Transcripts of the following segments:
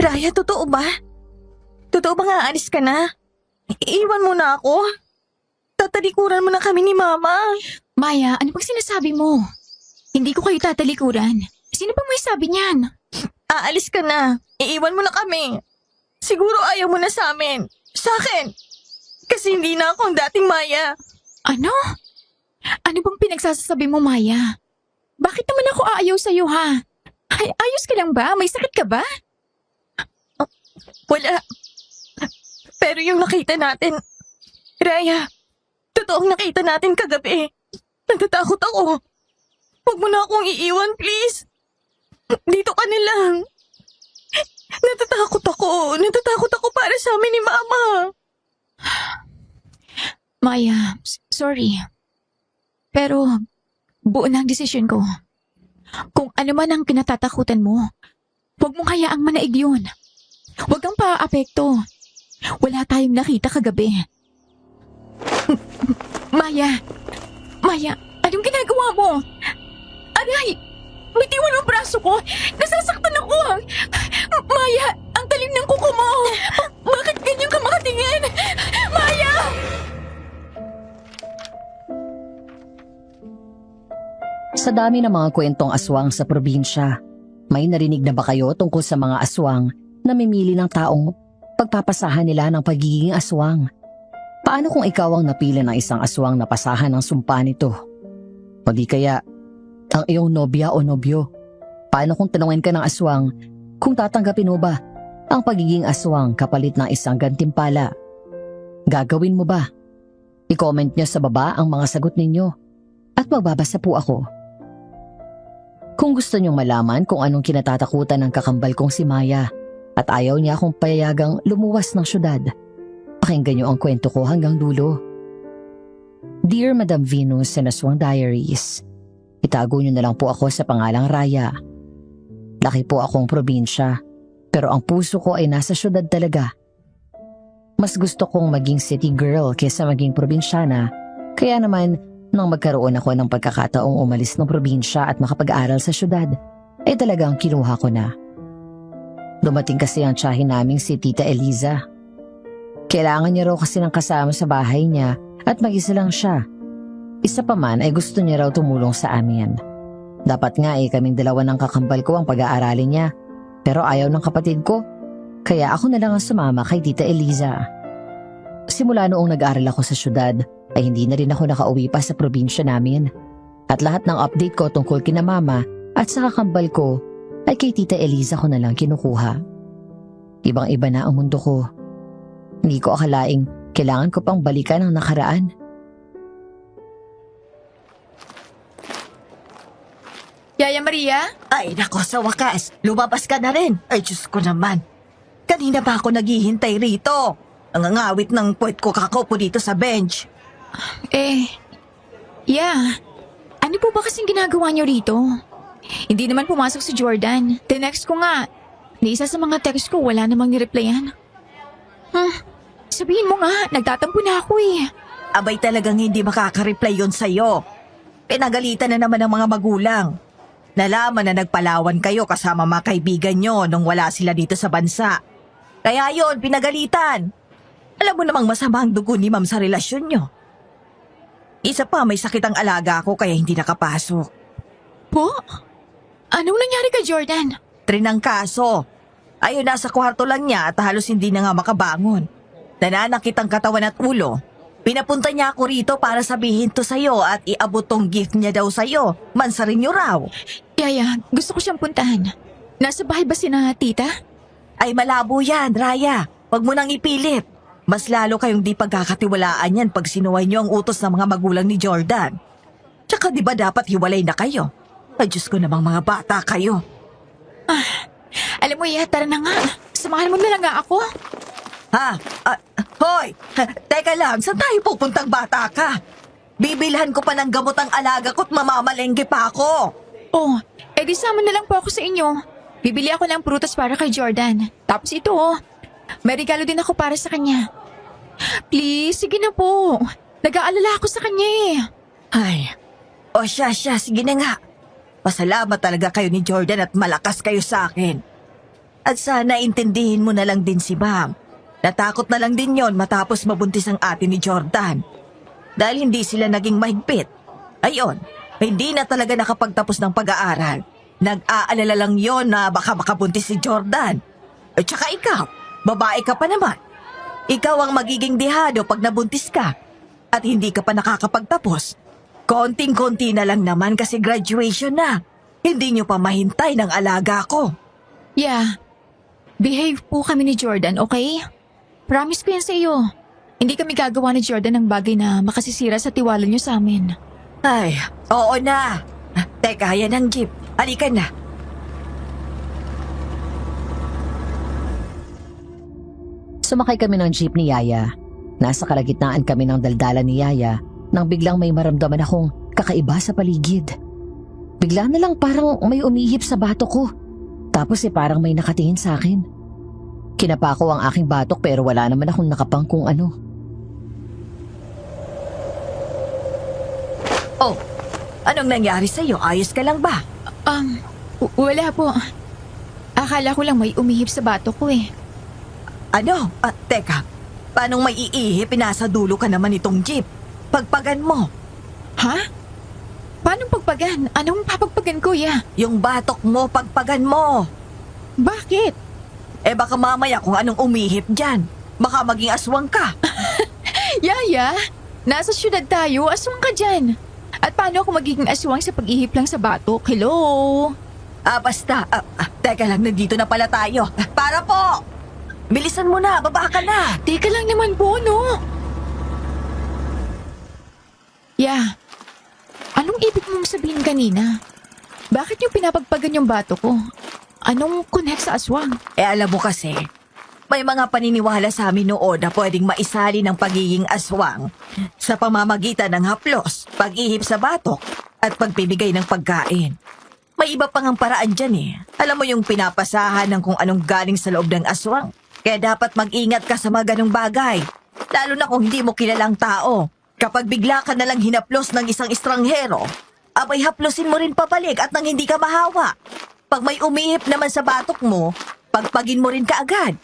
Raya, totoo ba? Totoo bang aalis ka na? Iiwan mo na ako? Tatalikuran mo na kami ni Mama. Maya, ano bang sinasabi mo? Hindi ko kayo tatalikuran. Sino bang may sabi niyan? Aalis ka na. Iiwan mo na kami. Siguro ayaw mo na sa amin. Sa akin. Kasi hindi na ako ang dating Maya. Ano? Ano bang pinagsasabi mo, Maya? Bakit naman ako aayaw sa'yo, ha? Ay, ayos ka lang ba? May sakit ka ba? Wala. Pero yung nakita natin, Raya, totoong nakita natin kagabi. Natatakot ako. Huwag mo na akong iiwan, please. Dito ka na lang. Natatakot ako. Natatakot ako para sa amin ni Mama. Maya, sorry. Pero, buo na ang desisyon ko. Kung ano man ang kinatatakutan mo, huwag mong hayaang manaig yun. Huwag kang paaapekto. Wala tayong nakita kagabi. Maya, anong ginagawa mo? Aray! Bitiwan ang braso ko! Nasasaktan ako! Maya, ang talim ng kuko mo! Bakit ganyan ka makatingin? Maya! Sa dami ng mga kwentong aswang sa probinsya, may narinig na ba kayo tungkol sa mga aswang na mimili ng taong pagpapasahan nila ng pagiging aswang? Paano kung ikaw ang napili ng isang aswang na pasahan ng sumpa nito? O di kaya, ang iyong nobya o nobyo? Paano kung tanungin ka ng aswang kung tatanggapin mo ba ang pagiging aswang kapalit ng isang gantimpala? Gagawin mo ba? I-comment nyo sa baba ang mga sagot ninyo at magbabasa po ako. Kung gusto nyong malaman kung anong kinatatakutan ng kakambal kong si Maya at ayaw niya akong payayagang lumuwas ng syudad, pakinggan nyo ang kwento ko hanggang dulo. Dear Madam Venus and Aswang Diaries, itago nyo na lang po ako sa pangalang Raya. Laki po akong probinsya, pero ang puso ko ay nasa syudad talaga. Mas gusto kong maging city girl kaysa maging probinsyana, kaya naman nang magkaroon ako ng pagkakataong umalis ng probinsya at makapag-aral sa syudad, ay talagang kinuha ko na. Dumating kasi ang tiyahin naming si Tita Eliza. Kailangan niya raw kasi ng kasama sa bahay niya at mag-isa lang siya. Isa pa man ay gusto niya raw tumulong sa amin. Dapat nga kaming dalawa ng kakambal ko ang pag-aaralin niya, pero ayaw ng kapatid ko, kaya ako na lang ang sumama kay Tita Eliza. Simula noong nag-aral ako sa syudad, ay hindi na rin ako nakauwi pa sa probinsya namin. At lahat ng update ko tungkol kina Mama at sa kakambal ko ay kay Tita Eliza ko na lang kinukuha. Ibang-iba na ang mundo ko. Hindi ko akalaing kailangan ko pang balikan ang nakaraan. Yaya Maria? Ay, nako, sa wakas. Lumabas ka na rin. Ay, Diyos ko naman. Kanina pa ako naghihintay rito. Ang ngawit ng puwet ko kakaupo dito sa bench. Ano po ba kasing ginagawa niyo rito? Hindi naman pumasok si Jordan. Tinext ko nga. Ni isa sa mga text ko, wala namang nireplyan. Sabihin mo nga, nagtatampo na ako eh. Abay talagang hindi makaka-reply yun sa'yo. Pinagalitan na naman ng mga magulang. Nalaman na nagpalawan kayo kasama mga kaibigan nyo nung wala sila dito sa bansa. Kaya yon, pinagalitan. Alam mo namang masama ang dugo ni Ma'am sa relasyon nyo. Isa pa, may sakit ang alaga ko kaya hindi nakapasok. Po? Anong nangyari kay Jordan? Trinangkaso. Ayun, nasa kwarto lang niya at halos hindi na nga makabangon. Nananakit ang katawan at ulo. Pinapunta niya ako rito para sabihin to sa'yo at iabot tong gift niya daw sa'yo. Mansarin niyo raw. Yaya, gusto ko siyang puntahan. Nasa bahay ba sina tita? Ay malabo yan, Raya. Huwag mo nang ipilit. Mas lalo kayong di pagkakatiwalaan yan pag sinuway niyo ang utos ng mga magulang ni Jordan. Tsaka di ba dapat hiwalay na kayo? Ay Diyos ko namang mga bata kayo. Alam mo, tara na nga. Samahan mo na lang nga ako. Hoy! Teka lang, saan tayo pupuntang bata ka? Bibilhan ko pa ng gamot ang alaga ko't mamamalengke pa ako. Oh, edi sama na lang po ako sa inyo. Bibili ako ng prutas para kay Jordan. Tapos ito may regalo din ako para sa kanya. Please, sige na po. Nag-aalala ako sa kanya eh. Ay, siya, sige na nga. Pasalamat talaga kayo ni Jordan at malakas kayo sa akin. At sana intindihin mo na lang din si Bam. Natakot na lang din yon matapos mabuntis ang ate ni Jordan. Dahil hindi sila naging mahigpit. Ayon, hindi na talaga nakapagtapos ng pag-aaral. Nag-aalala lang yon na baka makabuntis si Jordan. At saka ikaw, babae ka pa naman. Ikaw ang magiging dehado pag nabuntis ka. At hindi ka pa nakakapagtapos. Konting-konti na lang naman kasi graduation na. Hindi nyo pa mahintay ng alaga ko. Yeah. Behave po kami ni Jordan, okay? Promise ko yan sa iyo. Hindi kami gagawa ni Jordan ng bagay na makasisira sa tiwala niyo sa amin. Ay, oo na. Teka, yan ang jeep. Halika na. Sumakay kami ng jeep ni Yaya. Nasa kalagitnaan kami ng daldalan ni Yaya nang biglang may maramdaman akong kakaiba sa paligid. Bigla na lang parang may umihip sa batok ko. Tapos parang may nakatingin sa akin. Kinapa ko ang aking batok pero wala naman akong nakapang kung ano. Oh, anong nangyari sa'yo? Ayos ka lang ba? Wala po. Akala ko lang may umihip sa batok ko eh. Ano? Teka, paano may iihi? Pinasa dulo ka naman itong jeep. Pagpagan mo. Ha? Paano pagpagan? Anong papagpagan ko, ya? Yung batok mo, pagpagan mo. Bakit? Baka mamaya kung anong umihip dyan. Baka maging aswang ka. Yaya, nasa syudad tayo, aswang ka dyan. At paano ako magiging aswang sa pag-ihip lang sa batok? Hello? Basta. Teka lang, nandito na pala tayo. Para po! Bilisan mo na, baba ka na. Teka lang naman po, no? Ya, anong ibig mong sabihin kanina? Bakit yung pinapagpagan yung bato ko? Anong connect sa aswang? Alam mo kasi, may mga paniniwala sa amin noon na pwedeng maisali ng pagiging aswang sa pamamagitan ng haplos, pag-ihip sa batok, at pagbibigay ng pagkain. May iba pang ang paraan dyan eh. Alam mo yung pinapasahan ng kung anong galing sa loob ng aswang. Kaya dapat mag-ingat ka sa mga ganong bagay. Lalo na kung hindi mo kilalang tao. Kapag bigla ka nalang hinaplos ng isang estranghero, abay haplosin mo rin pabalik at nang hindi ka mahawa. Pag may umihip naman sa batok mo, pagpagin mo rin kaagad.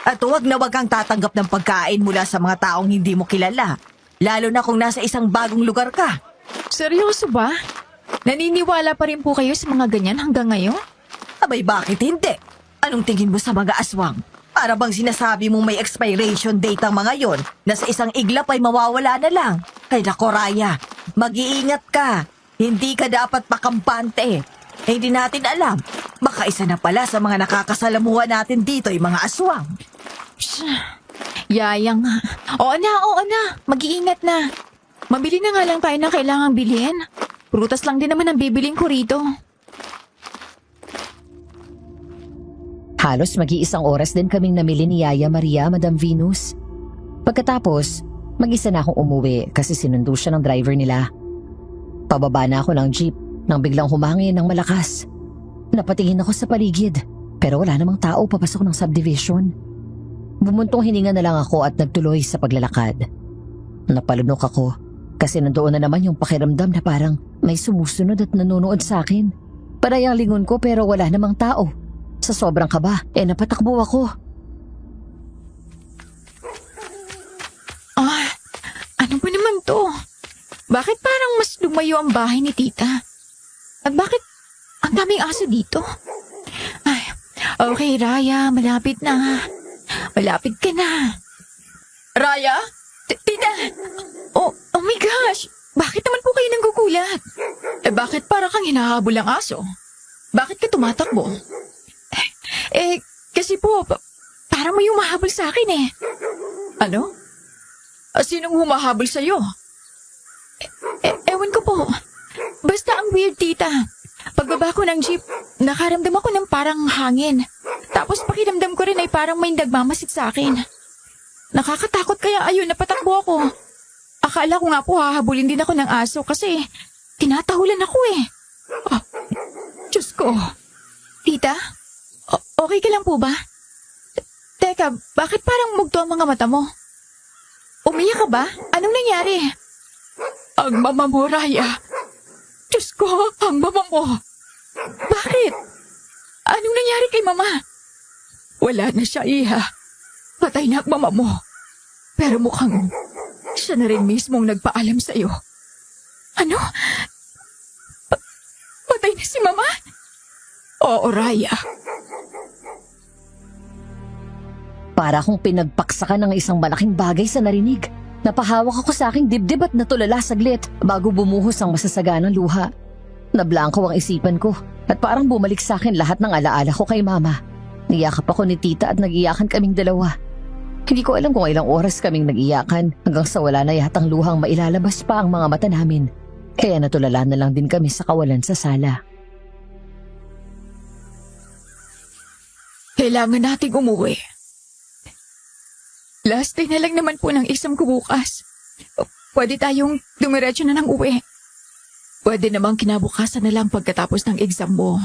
At huwag na huwag kang tatanggap ng pagkain mula sa mga taong hindi mo kilala. Lalo na kung nasa isang bagong lugar ka. Seryoso ba? Naniniwala pa rin po kayo sa mga ganyan hanggang ngayon? Abay bakit hindi? Anong tingin mo sa mga aswang? Para bang sinasabi mong may expiration date ang mga yon na sa isang iglap ay mawawala na lang? Ay nako Raya, mag-iingat ka. Hindi ka dapat makampante. Hindi natin alam. Baka isa na pala sa mga nakakasalamuha natin dito ay mga aswang. Yayang. Oo na. Mag-iingat na. Mabili na nga lang tayo ng kailangang bilhin. Prutas lang din naman ang bibiling ko rito. Halos mag-iisang oras din kaming namili ni Yaya Maria, Madam Venus. Pagkatapos, mag-isa na akong umuwi kasi sinundo siya ng driver nila. Pababa na ako ng jeep nang biglang humangin ng malakas. Napatingin ako sa paligid pero wala namang tao papasok ng subdivision. Bumuntong hininga na lang ako at nagtuloy sa paglalakad. Napalunok ako kasi nandoon na naman yung pakiramdam na parang may sumusunod at nanonood sa akin. Panay ang lingon ko pero wala namang tao. Sa sobrang kaba, napatakbo ako. Ano ba naman to? Bakit parang mas lumayo ang bahay ni tita? At bakit ang daming aso dito? Ay, okay Raya, malapit na. Malapit ka na. Raya? Tita! Oh my gosh! Bakit naman po kayo nanggugulat? Bakit para kang hinahabol ang aso? Bakit ka tumatakbo? Kasi po, parang may humahabol sa akin eh. Ano? Sinong humahabol sa'yo? Ewan ko po. Basta ang weird, tita. Pagbaba ko ng jeep, nakaramdam ako ng parang hangin. Tapos pakiramdam ko rin ay parang may nagmamasid sa akin. Nakakatakot kaya ayun, napatakbo ako. Akala ko nga po hahabulin din ako ng aso kasi tinatahulan ako eh. Diyos ko. Tita? Okay ka lang po ba? Teka, bakit parang mugto ang mga mata mo? Umiyak ka ba? Anong nangyari? Ang mama mo, Raya. Diyos ko, ang mama mo. Bakit? Anong nangyari kay mama? Wala na siya, Iha. Patay na ang mama mo. Pero mukhang siya na rin mismong nagpaalam sa'yo. Ano? Patay na si Mama? Oo, Raya. Para akong pinagpaksakan ng isang malaking bagay sa narinig. Napahawak ako sa aking dibdib at natulala saglit bago bumuhos ang masasaganang luha. Nablangko ang isipan ko at parang bumalik sa akin lahat ng alaala ko kay Mama. Niyakap ako ni Tita at nag-iyakan kaming dalawa. Hindi ko alam kung ilang oras kaming nag-iyakan hanggang sa wala na yatang luhang mailalabas pa ang mga mata namin. Kaya natulala na lang din kami sa kawalan sa sala. Kailangan nating umuwi. Last day na lang naman po ng exam ko bukas. Pwede tayong dumiretso na ng uwi. Pwede namang kinabukasan na lang pagkatapos ng exam mo.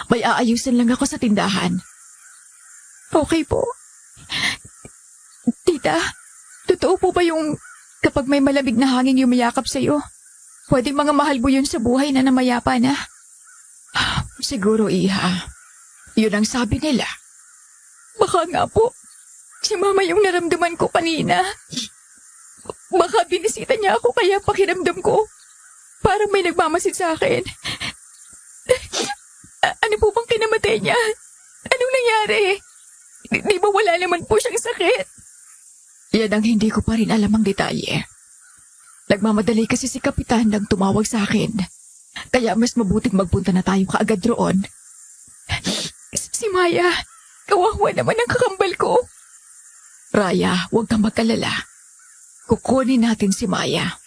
May aayusin lang ako sa tindahan. Okay po. Tita, totoo po ba yung kapag may malamig na hangin yumayakap sa'yo, pwede mga mahal mo yun sa buhay na namayapa na? Siguro, Iha. Yun ang sabi nila. Baka nga po. Si Mama yung naramdaman ko kanina. Baka binisita niya ako kaya pakiramdam ko. Parang may nagmamasid sa akin. Ano po bang kinamatay niya? Anong nangyari? Di ba wala naman po siyang sakit? Yan ang hindi ko pa rin alam ang detalye. Nagmamadali kasi si Kapitan nang tumawag sa akin. Kaya mas mabuting magpunta na tayo kaagad roon. Si Maya, kawawa naman ang kakambal ko. Raya, huwag kang mag-alala. Kukunin natin si Maya.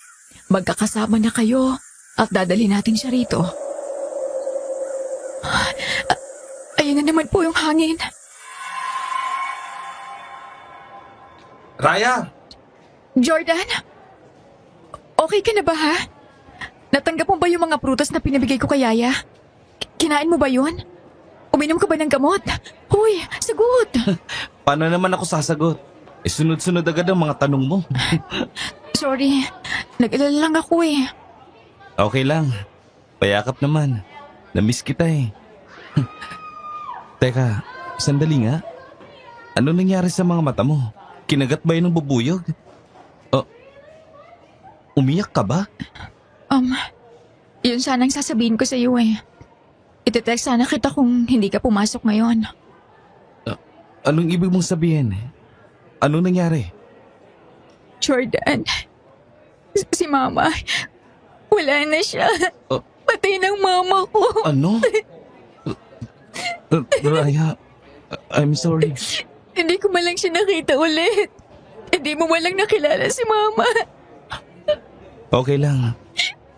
Magkakasama na kayo at dadali natin siya rito. Ayun na naman po yung hangin. Raya! Jordan? Okay ka na ba, ha? Natanggap mo ba yung mga prutas na pinabigay ko kay Yaya? Kinain mo ba yun? Uminom ka ba ng gamot? Hoy, sagot! Paano naman ako sasagot? Sunod-sunod agad ang mga tanong mo. Sorry, nag-alala lang ako eh. Okay lang. Payakap naman. Namiss kita eh. Teka, sandali nga. Ano nangyari sa mga mata mo? Kinagat ba yun ng bubuyog? Umiyak ka ba? Yun sanang sasabihin ko sa iyo eh. Ite-text sana kita kung hindi ka pumasok ngayon. Anong ibig mong sabihin? Ano nangyari? Jordan, si Mama, wala na siya. Patay ng mama ko. Ano? Raya, I'm sorry. Hindi ko malang siya nakita ulit. Hindi mo malang nakilala si Mama. Okay lang.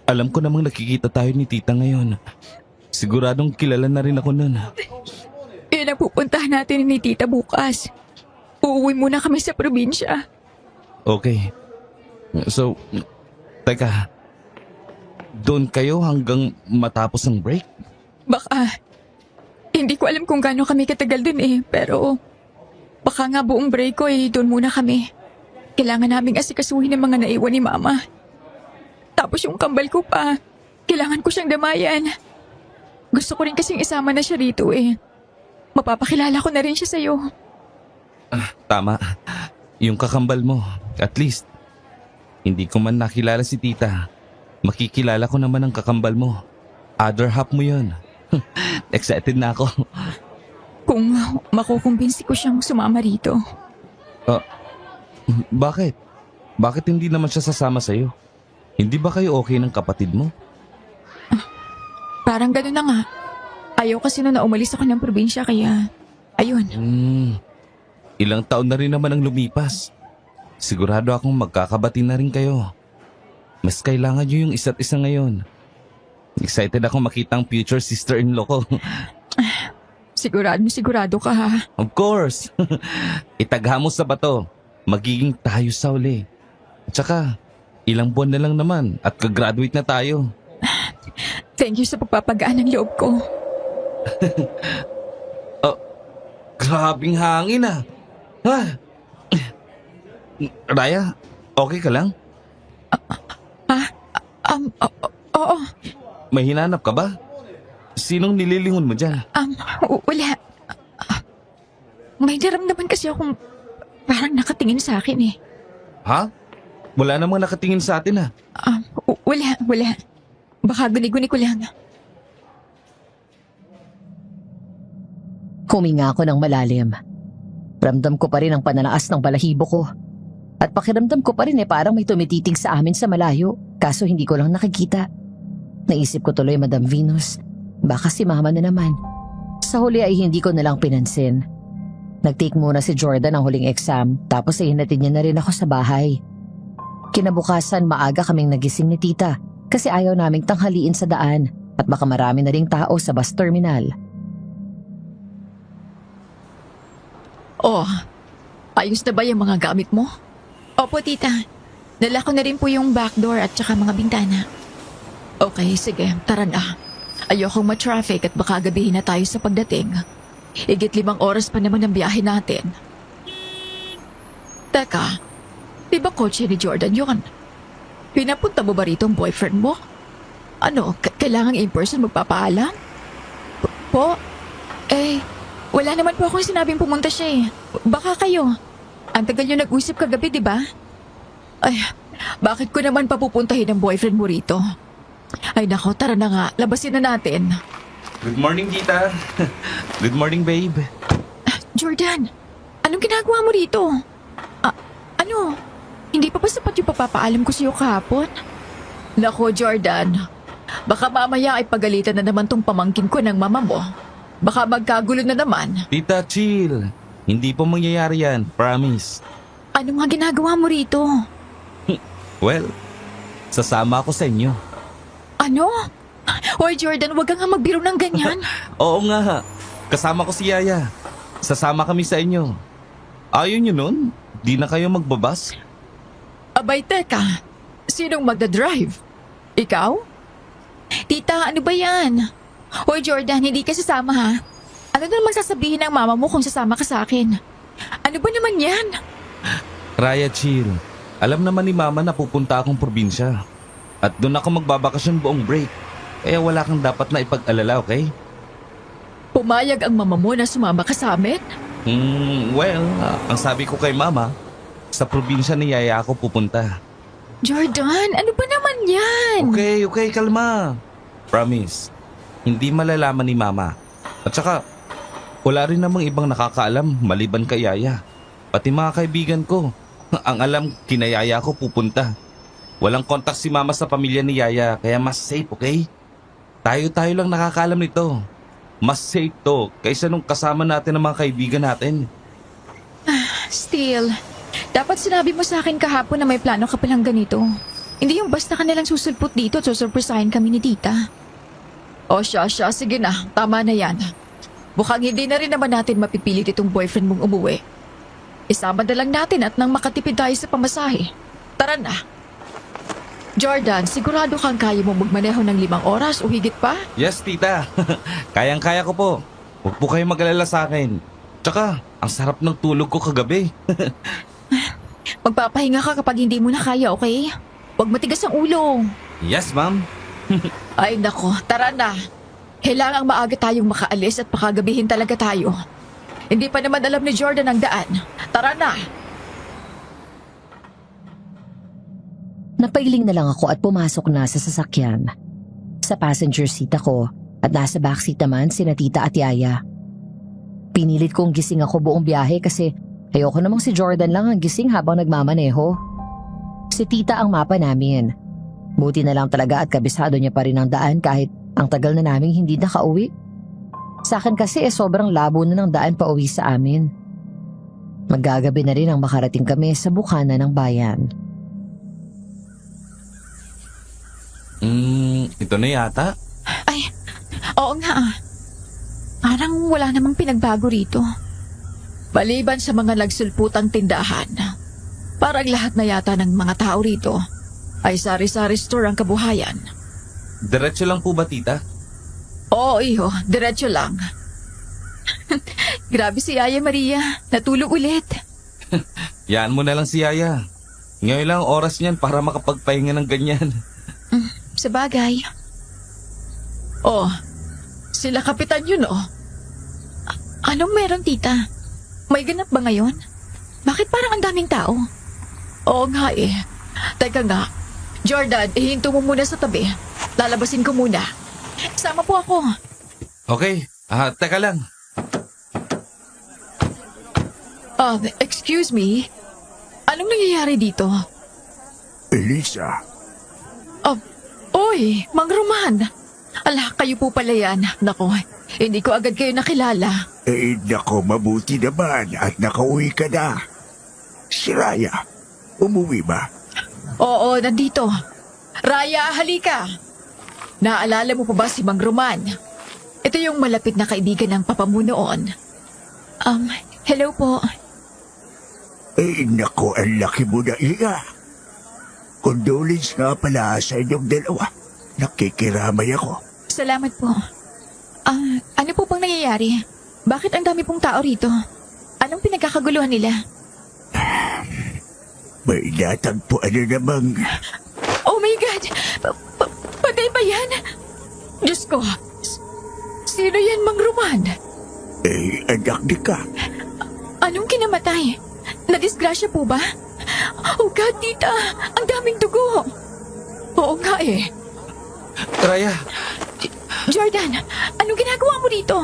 Alam ko namang nakikita tayo ni Tita ngayon. Siguradong kilala na rin ako nun. Yun ang pupuntahan natin ni Tita bukas. Uuwi muna kami sa probinsya. Okay. So, teka. Doon kayo hanggang matapos ang break? Baka, hindi ko alam kung gaano kami katagal dun eh. Pero, baka nga buong break ko eh, doon muna kami. Kailangan naming asikasuhin ang mga naiwan ni Mama. Tapos yung kambal ko pa, kailangan ko siyang damayan. Gusto ko rin kasing isama na siya rito eh. Mapapakilala ko na rin siya sa'yo. Tama. Yung kakambal mo, at least. Hindi ko man nakilala si Tita. Makikilala ko naman ang kakambal mo. Other half mo yun. Excited na ako. Kung makukumbinsi ko siyang sumama rito. Bakit? Bakit hindi naman siya sasama sa'yo? Hindi ba kayo okay ng kapatid mo? Parang gano'n na nga. Ayaw kasi na umalis ako ng probinsya kaya, ayun. Ilang taon na rin naman ang lumipas. Sigurado akong magkakabati na rin kayo. Mas kailangan nyo yung isa't isa ngayon. Excited akong makita ang future sister-in-law ko. Sigurado ka ha. Of course. Itagha mo sa bato. Magiging tayo sa uli. Tsaka, ilang buwan na lang naman at kagraduate na tayo. Thank you sa pagpapagaan ng loob ko. Grabing hangin ah. Raya, okay ka lang? Oo. May hinanap ka ba? Sinong nililingon mo dyan? Wala. may naramdaman kasi akong parang nakatingin sa akin eh. Ha? Wala namang nakatingin sa atin ha. Wala. Baka guni-guni ko lang. Huminga ako ng malalim. Ramdam ko pa rin ang pananaas ng balahibo ko. At pakiramdam ko pa rin parang may tumititig sa amin sa malayo, kaso hindi ko lang nakikita. Naisip ko tuloy, Madam Venus, baka si Mama na naman. Sa huli ay hindi ko nalang pinansin. Nag-take muna si Jordan ang huling exam, tapos ay hinatid niya na rin ako sa bahay. Kinabukasan maaga kaming nagising ni Tita kasi ayaw naming tanghaliin sa daan at baka marami na ring tao sa bus terminal. Oh, ayos na ba yung mga gamit mo? Opo, tita. Dala ko na rin po yung back door at saka mga bintana. Okay, sige. Tara na. Ayokong ma-traffic at baka gabihin na tayo sa pagdating. Higit 5 oras pa naman ang biyahe natin. Teka, di ba kotse ni Jordan yun? Pinapunta mo ba rito ang boyfriend mo? Ano, kailangan in person magpapaalam? Po? Wala naman po akong sinabing pumunta siya eh. Baka kayo. Ang tagal nyo nag-usap kagabi, di ba? Ay, bakit ko naman papupuntahin ang boyfriend mo rito? Ay nako, tara na nga. Labasin na natin. Good morning, tita. Good morning, babe. Jordan, anong ginagawa mo rito? Ano? Hindi pa ba sapat yung papapaalam ko sa'yo kahapon? Nako, Jordan. Baka mamaya ay pagalitan na naman tong pamangkin ko ng mama mo. Baka magkagulo na naman. Tita, chill. Hindi po mangyayari yan, promise. Ano nga ginagawa mo rito? Well, sasama ako sa inyo. Ano? Hoy Jordan, wag ka nga magbiro ng ganyan. Oo nga, kasama ko si Yaya. Sasama kami sa inyo. Ayaw nyo nun? Di na kayo magbabas? Abay, teka. Sinong magdadrive? Ikaw? Tita, ano ba yan? Hoy Jordan, hindi ka sasama ha? Ano naman sasabihin ng mama mo kung sasama ka sa akin? Ano ba naman yan? Raya, chill. Alam naman ni Mama na pupunta akong probinsya. At doon ako magbabakasyon buong break. Kaya wala kang dapat na ipag-alala, okay? Pumayag ang mama mo na sumama ka sa amin? Ang sabi ko kay Mama, sa probinsya ni Yaya ako pupunta. Jordan, ano ba naman yan? Okay, kalma. Promise, hindi malalaman ni Mama. At saka, wala rin namang ibang nakakaalam maliban kay Yaya. Pati mga kaibigan ko, ang alam, kinayaya ko pupunta. Walang kontak si Mama sa pamilya ni Yaya, kaya mas safe, okay? Tayo lang nakakaalam nito. Mas safe to kaysa nung kasama natin ang mga kaibigan natin. Still, dapat sinabi mo sa akin kahapon na may plano ka palang ganito. Hindi yung basta ka nalang susulpot dito at susurpresahin kami ni tita. O siya, sige na. Tama na yan. Mukhang hindi na rin naman natin mapipilit itong boyfriend mong umuwi. Isama na lang natin at nang makatipid tayo sa pamasahe. Tara na. Jordan, sigurado kang kaya mo magmaneho ng 5 oras o higit pa? Yes, tita. Kayang-kaya ko po. Huwag po kayo mag-alala sa akin. Tsaka, ang sarap ng tulog ko kagabi. Magpapahinga ka kapag hindi mo na kaya, okay? Huwag matigas ang ulo. Yes, ma'am. Ay nako, tara na. Kailangang maaga tayong makaalis at pakagabihin talaga tayo. Hindi pa naman alam ni Jordan ang daan. Tara na. Napailing na lang ako at pumasok na sa sasakyan. Sa passenger seat ako at nasa backseat naman sina Tita at Yaya. Pinilit kong gising ako buong biyahe kasi ayoko namang si Jordan lang ang gising habang nagmamaneho. Si Tita ang mapa namin. Buti na lang talaga at kabisado niya pa rin ang daan kahit ang tagal na naming hindi nakauwi. Sa akin kasi sobrang labo na ng daan pa uwi sa amin. Maggagabi na rin ang makarating kami sa bukana ng bayan. Ito na yata. Ay, oo nga ah. Parang wala namang pinagbago rito. Maliban sa mga nagsulputang tindahan, parang lahat na yata ng mga tao rito ay sari-sari store ang kabuhayan. Diretso lang po ba, tita? Oo, iho. Diretso lang. Grabe si Yaya Maria. Natulog ulit. Yaan mo na lang si Yaya. Ngayon lang ang oras niyan para makapagpahinga ng ganyan. Sa bagay. Oh, sila kapitan yun oh. Anong meron, tita? May ganap ba ngayon? Bakit parang ang daming tao? Oo nga eh. Teka nga. Jordan, ihinto mo muna sa tabi. Lalabasin ko muna. Sama po ako. Okay, teka lang. Excuse me? Anong nangyayari dito? Elisa, Oy, Mang Roman. Ala, kayo po pala yan. Nako, hindi ko agad kayo nakilala. nako mabuti naman at nakauwi ka na. Si Raya, umuwi ba? Oo, nandito. Raya, halika. Naalala mo pa ba si Mang Roman? Ito yung malapit na kaibigan ng papa mo noon. Hello po. Nako, ang laki mo na iya. Condolence nga pala sa inyong dalawa. Nakikiramay ako. Salamat po. Ano po bang nangyayari? Bakit ang dami pong tao rito? Anong pinagkakaguluhan nila? May natagpuan na namang Oh my God! Patay ba yan? Diyos ko! Sino yan, Mang Roman? anak ni ka. Anong kinamatay? Nadisgrasya po ba? Oh God, tita! Ang daming dugo! Oo nga eh. Raya, Jordan, anong ginagawa mo dito?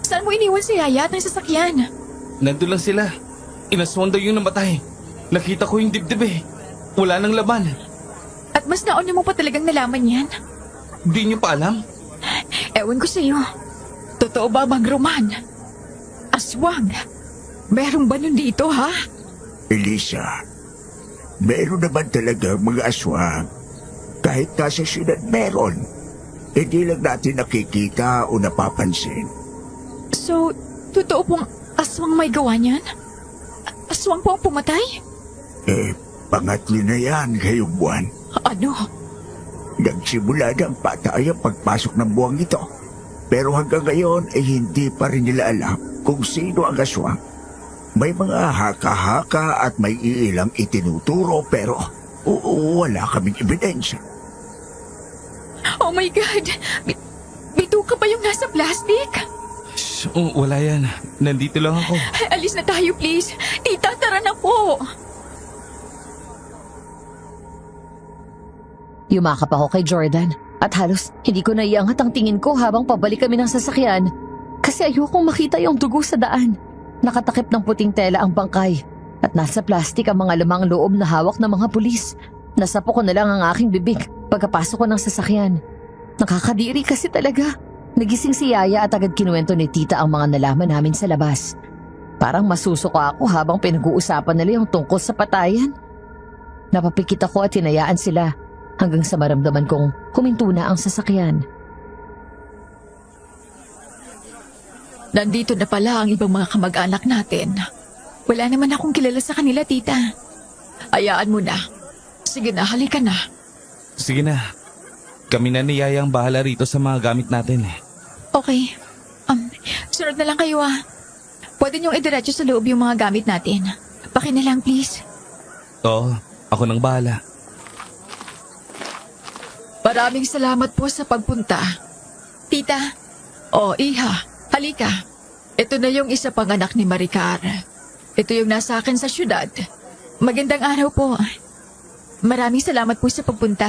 Saan mo iniwan si Yaya at ang sasakyan? nandun lang sila. Inaswang daw yung namatay. Nakita ko yung dibdib eh. Wala nang laman. At mas nauna mo pa talagang nalaman yan? Di niyo pa alam? Ewan ko sa'yo. Totoo ba, Mang Roman? Aswang? Meron ba nun dito, ha? Elisa, meron naman talaga mga aswang. Kahit nasa syudad meron. Hindi lang natin nakikita o napapansin. So, totoo pong aswang may gawa niyan? Aswang po ang pumatay? Pangatlo na yan ngayong buwan. Ano? Nagsimula ng patay ang pagpasok ng buwang ito. Pero hanggang ngayon ay hindi pa rin nila alam kung sino ang aswang. May mga haka-haka at may ilang itinuturo pero wala kaming ebidensya. Oh my God! Bituka ba yung nasa plastic? Shh, wala yan. Nandito lang ako. Alis na tayo, please. Tita, tara na po. Yumakap ako kay Jordan at halos hindi ko naiangat ang tingin ko habang pabalik kami ng sasakyan kasi ayokong makita yung dugo sa daan. Nakatakip ng puting tela ang bangkay at nasa plastik ang mga lamang loob na hawak ng mga pulis. Nasapo ko na lang ang aking bibig pagkapasok ko ng sasakyan. Nakakadiri kasi talaga. Nagising si Yaya at agad kinuwento ni Tita ang mga nalaman namin sa labas. Parang masusuka ako habang pinag-uusapan nila yung tungkol sa patayan. Napapikit ako at hinayaan sila hanggang sa maramdaman kong huminto na ang sasakyan. Nandito na pala ang ibang mga kamag-anak natin. Wala naman akong kilala sa kanila, tita. Hayaan mo na. Sige na, halika na. Sige na. Kami na ni Yaya ang bahala rito sa mga gamit natin eh. Okay. Sunod na lang kayo Pwede niyong idiretso sa loob yung mga gamit natin. Paki na lang, please. Oo, ako nang bahala. Maraming salamat po sa pagpunta. Tita. Iha. Halika. Ito na yung isa pang anak ni Maricar. Ito yung nasa akin sa syudad. Magandang araw po. Maraming salamat po sa pagpunta.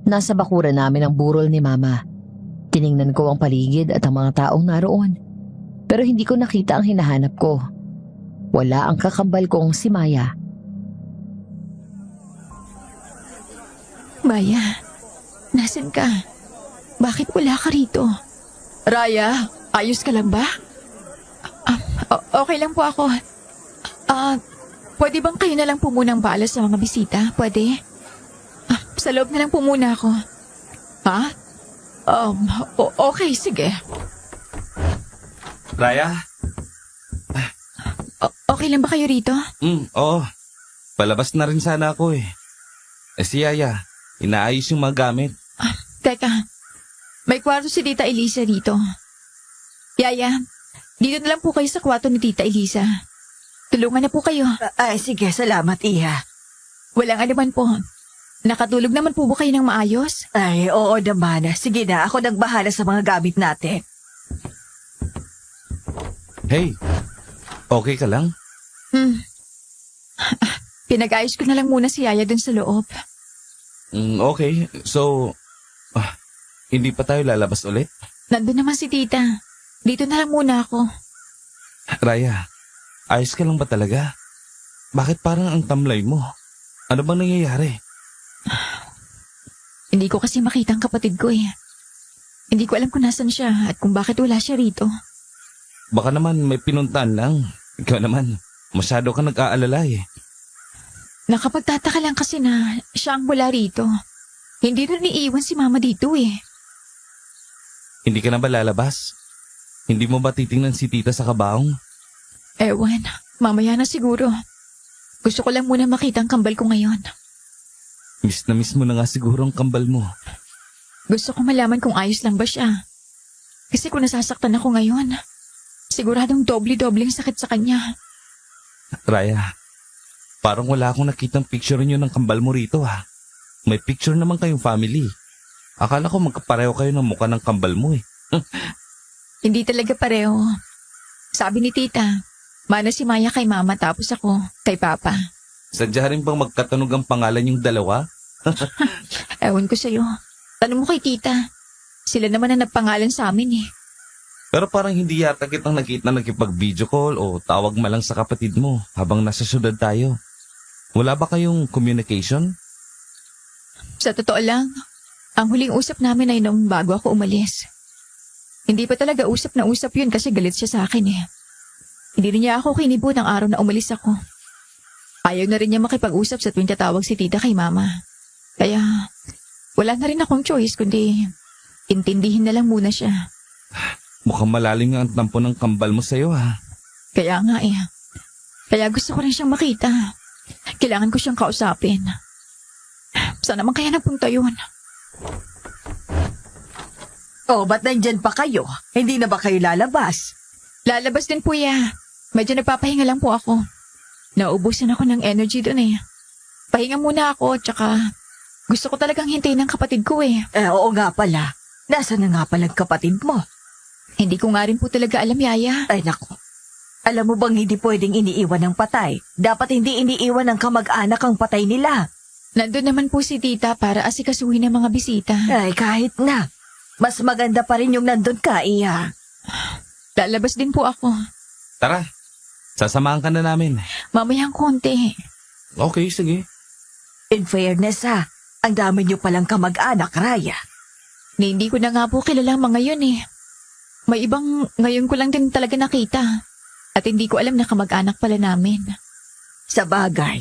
Nasa bakuran namin ang burol ni Mama. Tiningnan ko ang paligid at ang mga taong naroon. Pero hindi ko nakita ang hinahanap ko. Wala ang kakambal kong si Maya. Maya, nasan ka? Bakit wala ka rito? Raya, ayos ka lang ba? Okay lang po ako. Pwede bang kayo na lang po munang baala sa mga bisita? Pwede? Sa loob na lang po muna ako. Ha? Okay, sige. Raya? Okay lang ba kayo rito? Oo. Palabas na rin sana ako eh. Si Yaya, inaayos yung mga gamit. Teka, may kwarto si Tita Elisa dito. Yaya, dito na lang po kayo sa kwarto ni Tita Elisa. Tulungan na po kayo. Ay, sige, salamat, Iha. Walang anuman po. Nakatulog naman po ba kayo ng maayos? Ay, oo naman. Sige na, ako nang bahala sa mga gamit natin. Hey, okay ka lang? Pinag-ayos ko na lang muna si Yaya dun sa loob. Okay, so, hindi pa tayo lalabas ulit? Nandun naman si tita. Dito na lang muna ako. Raya, ayos ka lang ba talaga? Bakit parang ang tamlay mo? Ano bang nangyayari? Hindi ko kasi makita ang kapatid ko eh. Hindi ko alam kung nasan siya at kung bakit wala siya rito. Baka naman may pinuntahan lang. Ikaw naman, masyado ka nag-aalala eh. Nakapagtataka lang kasi na siya ang wala rito. Hindi rin iiwan si mama dito eh. Hindi ka na ba lalabas? Hindi mo ba titingnan si tita sa kabaong? Ewan, mamaya na siguro. Gusto ko lang muna makita ang kambal ko ngayon. Miss na miss mo na nga siguro ang kambal mo. Gusto ko malaman kung ayos lang ba siya. Kasi kung nasasaktan ako ngayon, siguradong doble-doble ang sakit sa kanya. Raya, parang wala akong nakitang picture niyo ng kambal mo rito ha. May picture naman kayong family. Akala ko magkapareho kayo ng mukha ng kambal mo eh. Hindi talaga pareho. Sabi ni tita, mana si Maya kay mama tapos ako kay papa. Sadya rin bang magkatunog ang pangalan yung dalawa? Ewan ko sa'yo. Tanong mo kay tita. Sila naman ang nagpangalan sa amin eh. Pero parang hindi yata kitang nakita nakipag-video call o tawag man lang sa kapatid mo habang nasa syudad tayo. Wala ba kayong communication? Sa totoo lang, ang huling usap namin ay nung bago ako umalis. Hindi pa talaga usap na usap yun kasi galit siya sa akin eh. Hindi rin niya ako kinibo ng araw na umalis ako. Ayaw na rin niya makipag-usap sa tuwing tatawag si tita kay mama. Kaya wala na rin akong choice kundi intindihin na lang muna siya. Mukhang malalim nga ang tampo ng kambal mo sa'yo ha. Kaya nga eh. Kaya gusto ko rin siyang makita. Kailangan ko siyang kausapin. Saan naman kaya napunta yun? Oh, ba't nandyan pa kayo? Hindi na ba kayo lalabas? Lalabas din po ya. Medyo nagpapahinga lang po ako. Naubusan ako ng energy doon eh. Pahinga muna ako tsaka gusto ko talagang hintayin ng kapatid ko eh. Oo nga pala. Nasaan na nga pala ang kapatid mo? Hindi ko nga rin po talaga alam, Yaya. Ay naku. Alam mo bang hindi pwedeng iniiwan ng patay? Dapat hindi iniiwan ng kamag-anak ang patay nila. Nandun naman po si tita para asikasuhin ng mga bisita. Ay kahit na. Mas maganda pa rin yung nandun ka, Iya. Lalabas din po ako. Tara, sasamahan ka na namin. Mamayang konti. Okay, sige. In fairness ha, ang dami niyo palang kamag-anak, Raya. Na hindi ko na nga po kilala ang mga yun eh. May ibang ngayon ko lang din talaga nakita. At hindi ko alam na kamag-anak pala namin. Sa bagay,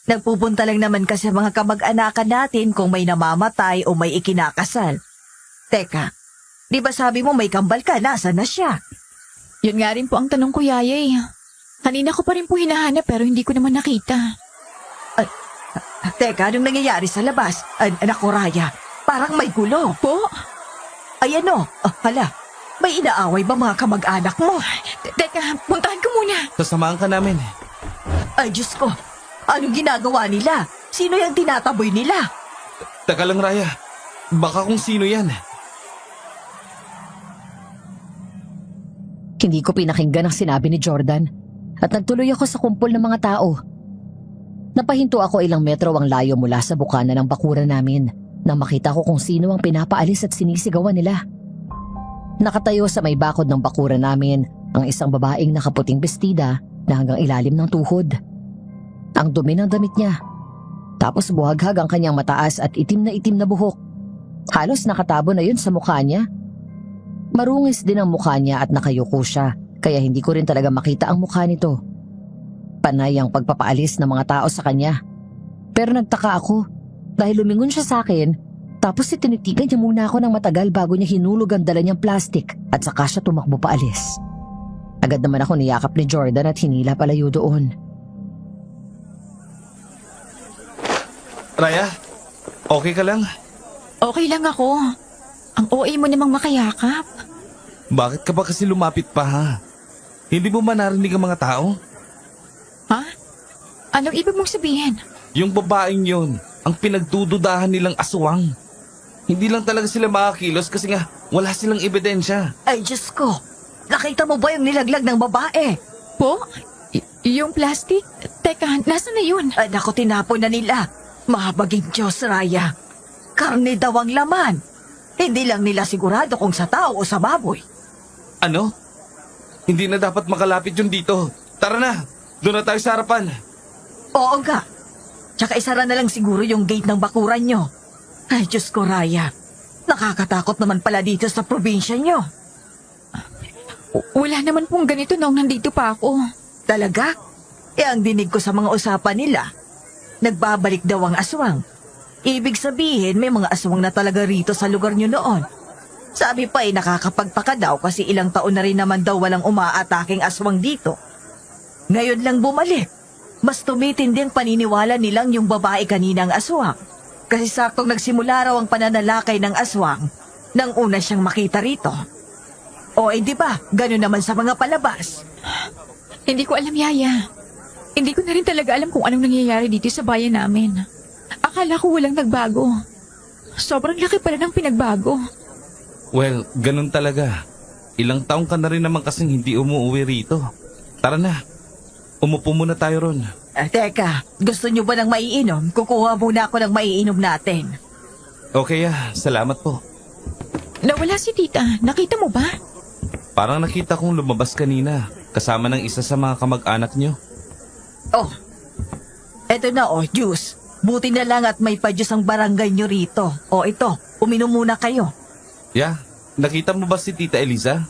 nagpupunta lang naman kasi mga kamag-anakan natin kung may namamatay o may ikinakasal. Teka, di ba sabi mo may kambal ka? Nasaan na siya? Yun nga rin po ang tanong ko, Yaya eh. Kanina ko pa rin po hinahanap pero hindi ko naman nakita. Teka, anong nangyayari sa labas? Anak ko, Raya, parang may gulo. Po? Ayan o, hala, may inaaway ba mga kamag-anak mo? Teka, puntahan ko muna. Sasamahan ka namin. Ay, Diyos ko, anong ginagawa nila? Sino yung tinataboy nila? Taka lang, Raya. Baka kung sino yan. Hindi ko pinakinggan ang sinabi ni Jordan at nagtuloy ako sa kumpol ng mga tao. Napahinto ako ilang metro ang layo mula sa bukana ng bakuran namin nang makita ko kung sino ang pinapaalis at sinisigawan nila. Nakatayo sa may bakod ng bakuran namin ang isang babaeng nakaputing bestida na hanggang ilalim ng tuhod. Ang dumi ng damit niya. Tapos buhaghag ang kanyang mataas at itim na buhok. Halos nakatabo na yun sa mukha niya. Marungis din ang mukha niya at nakayuko siya kaya hindi ko rin talaga makita ang mukha nito. Panay ang pagpapaalis ng mga tao sa kanya. Pero nagtaka ako dahil lumingon siya sa akin tapos tinitigan niya muna ako ng matagal bago niya hinulog ang dala niyang plastic at saka siya tumakbo paalis. Agad naman ako niyakap ni Jordan at hinila palayo doon. Raya, okay ka lang? Okay lang ako. Ang OA mo namang makayakap. Bakit ka ba kasi lumapit pa ha? Hindi mo ba narinig ang mga tao? Ha? Anong ibig mong sabihin? Yung babaeng yun, ang pinagdududahan nilang aswang. Hindi lang talaga sila makakilos kasi nga wala silang ebidensya. Ay, Diyos ko, Nakita mo ba yung nilaglag ng babae? Po? Yung plastic? Teka, nasa na yun? Ay, naku, tinapon na nila. Mahabaging Diyos, Raya. Karne daw ang laman. Hindi lang nila sigurado kung sa tao o sa baboy. Ano? Hindi na dapat makalapit yun dito. Tara na, doon na tayo sa harapan. Oo nga. Tsaka isara na lang siguro yung gate ng bakuran nyo. Ay, Diyos ko, Raya. Nakakatakot naman pala dito sa probinsya nyo. Wala naman pong ganito nung nandito pa ako. Talaga? Ang dinig ko sa mga usapan nila, nagbabalik daw ang aswang. Ibig sabihin, may mga aswang na talaga rito sa lugar nyo noon. Sabi pa nakakapagtaka daw kasi ilang taon na rin naman daw walang umaataking aswang dito. Ngayon lang bumalik. Mas tumitindi ang paniniwala nilang yung babae kanina ang aswang. Kasi saktong nagsimula raw ang pananalakay ng aswang nang una siyang makita rito. O di ba, gano'n naman sa mga palabas. Hindi ko alam, Yaya. Hindi ko na rin talaga alam kung anong nangyayari dito sa bayan namin. Akala ko walang nagbago. Sobrang laki pala ng pinagbago. Well, ganun talaga. Ilang taong ka na rin naman kasing hindi umuwi rito. Tara na, umupo muna tayo ron. Teka, gusto nyo ba ng maiinom? Kukuha muna ako ng maiinom natin. Okay salamat po. Nawala si tita. Nakita mo ba? Parang nakita kong lumabas kanina, kasama ng isa sa mga kamag-anak nyo. Oh, eto na juice. Buti na lang at may pa-juice ang barangay nyo rito. Ito, uminom muna kayo. Yeah, nakita mo ba si Tita Eliza?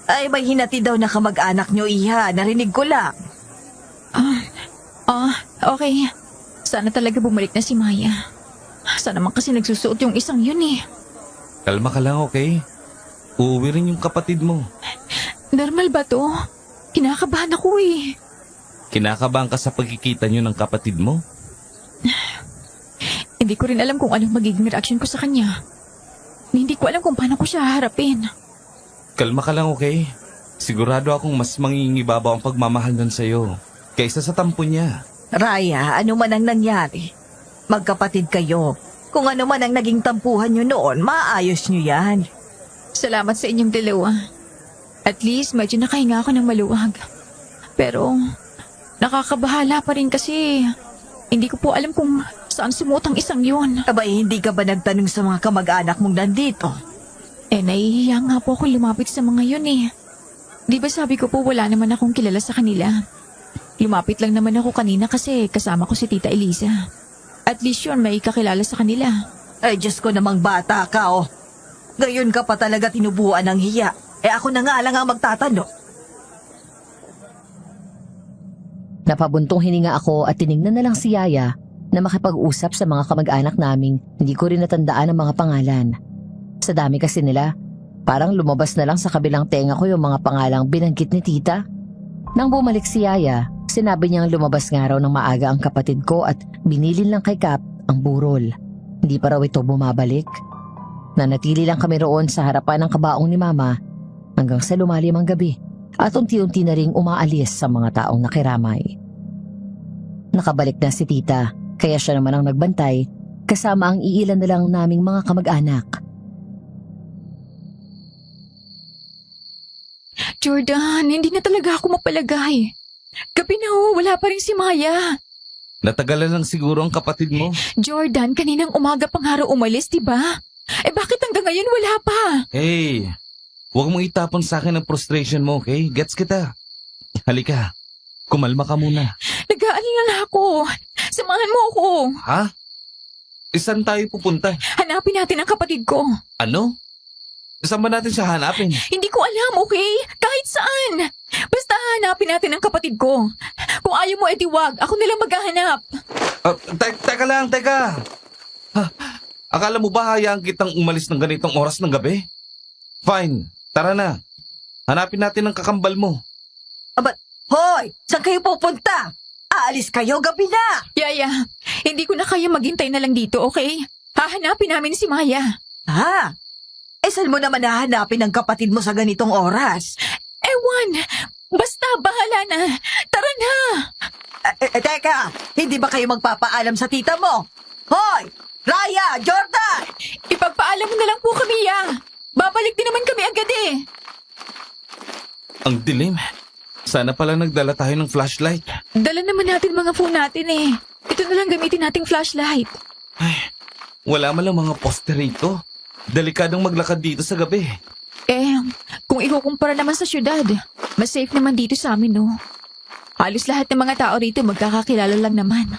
Ay, may hinati daw na kamag-anak nyo, Iha. Narinig ko lang. Okay. Sana talaga bumalik na si Maya. Sana naman kasi nagsusuot yung isang yun eh. Kalma ka lang, okay? Uuwi rin yung kapatid mo. Normal ba to? Kinakabahan ako eh. Kinakabahan ka sa pagkikita nyo ng kapatid mo? Hindi ko rin alam kung anong magiging reaction ko sa kanya. Hindi ko alam kung paano ko siya haharapin. Kalma ka lang, okay? Sigurado akong mas mangingibabaw ang pagmamahal nun sa'yo kaysa sa tampo niya. Raya, ano man ang nangyari? Magkapatid kayo. Kung ano man ang naging tampuhan nyo noon, maayos nyo yan. Salamat sa inyong dalawa. At least medyo nakahinga ako ng maluwag. Pero nakakabahala pa rin kasi hindi ko po alam kung saan sumuot ang isang yun. Abay, hindi ka ba nagtanong sa mga kamag-anak mong nandito? Nahihiya nga po ako lumapit sa mga yun eh. Di ba sabi ko po wala naman akong kilala sa kanila. Lumapit lang naman ako kanina kasi kasama ko si Tita Eliza. At least yun may kakilala sa kanila. Ay, Diyos ko namang bata ka, Gayon ka pa talaga tinubuan ng hiya. Ako na nga lang ang magtatanong. Napabuntong hininga ako at tinignan na lang si Yaya na makipag-usap sa mga kamag-anak naming hindi ko rin natandaan ang mga pangalan. Sa dami kasi nila, parang lumabas na lang sa kabilang tenga ko yung mga pangalang binanggit ni tita. Nang bumalik si Yaya, sinabi niyang lumabas nga raw ng maaga ang kapatid ko at binilin lang kay Kap ang burol. Hindi pa raw ito bumabalik. Nanatili lang kami roon sa harapan ng kabaong ni Mama hanggang sa lumalim ang gabi at unti-unti na ring umaalis sa mga taong nakiramay. Nakabalik na si tita, kaya siya naman ang nagbantay kasama ang iilan na lang naming mga kamag-anak. Jordan, hindi na talaga ako mapalagay. Gabi na wala pa rin si Maya. Natagalan lang siguro ang kapatid mo. Jordan, kaninang umaga pang araw umalis, diba? Bakit hanggang ngayon wala pa? Hey, huwag mong itapon sa akin ang frustration mo, okay? Gets kita. Halika, kumalma ka muna. Nag-aalala na ako. Samahan mo ako. Ha? Saan tayo pupunta? Hanapin natin ang kapatid ko. Ano? Saan ba natin siya hanapin? Hindi ko alam, okay? Kahit saan. Basta hanapin natin ang kapatid ko. Kung ayaw mo, wag. Ako nalang maghahanap. Teka lang, teka. Akala mo ba hayaan kitang umalis ng ganitong oras ng gabi? Fine, tara na. Hanapin natin ang kakambal mo. Hoy! Saan kayo pupunta? Aalis kayo, gabi na! Yaya, hindi ko na kaya maghintay na lang dito, okay? Hahanapin namin si Maya. Ha? Saan mo naman hahanapin ang kapatid mo sa ganitong oras? Ewan, basta bahala na. Tara na. Teka, hindi ba kayo magpapaalam sa tita mo? Hoy! Raya! Jordan! Ipagpaalam mo na lang po kami, ya. Babalik din naman kami agad eh. Ang dilim. Sana pala nagdala tayo ng flashlight. Dala naman natin mga phone natin eh. Ito na lang gamitin nating flashlight. Wala man lang mga poster rito. Delikadong maglakad dito sa gabi. Eh, kung ikukumpara naman sa syudad, mas safe naman dito sa amin, no? Halos lahat ng mga tao rito magkakakilala lang naman.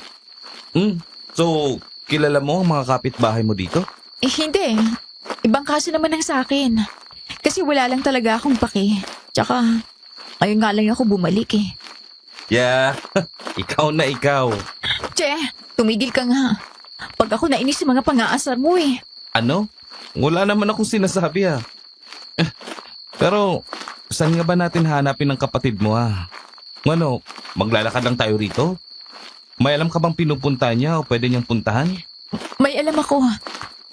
So, kilala mo ang mga kapitbahay mo dito? Eh, hindi. Ibang kaso naman ang sa akin. Kasi wala lang talaga akong pake. Tsaka, ngayon nga lang ako bumalik eh. Yeah, ikaw na ikaw. Che, tumigil ka nga. Pag ako nainis sa mga pang-aasar mo eh. Ano? Wala naman akong sinasabi Pero, saan nga ba natin hanapin ang kapatid mo Ano, maglalakad lang tayo rito? May alam ka bang pinupunta niya o pwede niyang puntahan? May alam ako.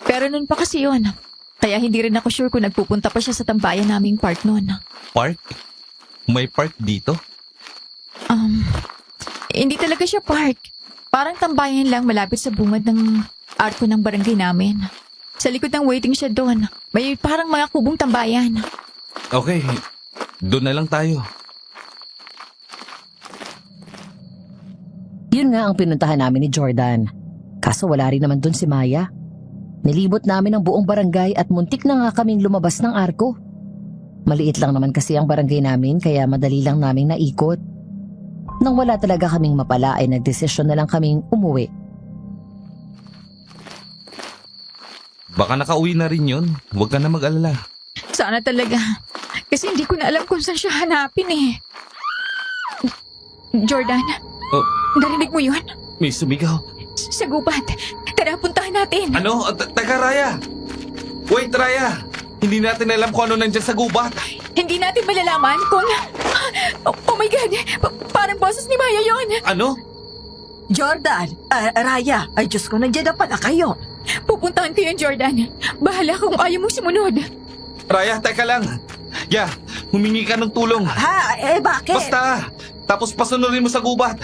Pero nun pa kasi yun. Kaya hindi rin ako sure kung nagpupunta pa siya sa tambayan naming park nun. Park? May park dito? Hindi talaga siya park. Parang tambayan lang malapit sa bungad ng arko ng barangay namin. Sa likod ng waiting shed doon, may parang mga kubong tambayan. Okay, doon na lang tayo. Yun nga ang pinuntahan namin ni Jordan. Kaso wala rin naman dun si Maya. Nilibot namin ang buong barangay at muntik na nga kaming lumabas ng arko. Maliit lang naman kasi ang barangay namin kaya madali lang naming naikot. Nang wala talaga kaming mapala ay nagdesisyon na lang kaming umuwi. Baka nakauwi na rin yun. Huwag ka na mag-alala. Sana talaga. Kasi hindi ko na alam kung saan siya hanapin eh. Jordan, Oh, narinig mo yun? may sumigaw. Sa gubat. Tara, puntahan natin. Ano? Teka, Raya! Wait, Raya! Hindi natin alam kung ano nandyan sa gubat. Hindi natin malalaman kung... Oh my God! Parang boses ni Maya yon. Ano? Jordan, Raya, ay Diyos ko, nandiyan na pala kayo. Pupuntahan ko yun, Jordan. Bahala kung ayaw mong sumunod. Raya, teka lang. Yeah, humingi ka ng tulong. Ha? Bakit? Basta! Tapos pasunurin mo sa gubat.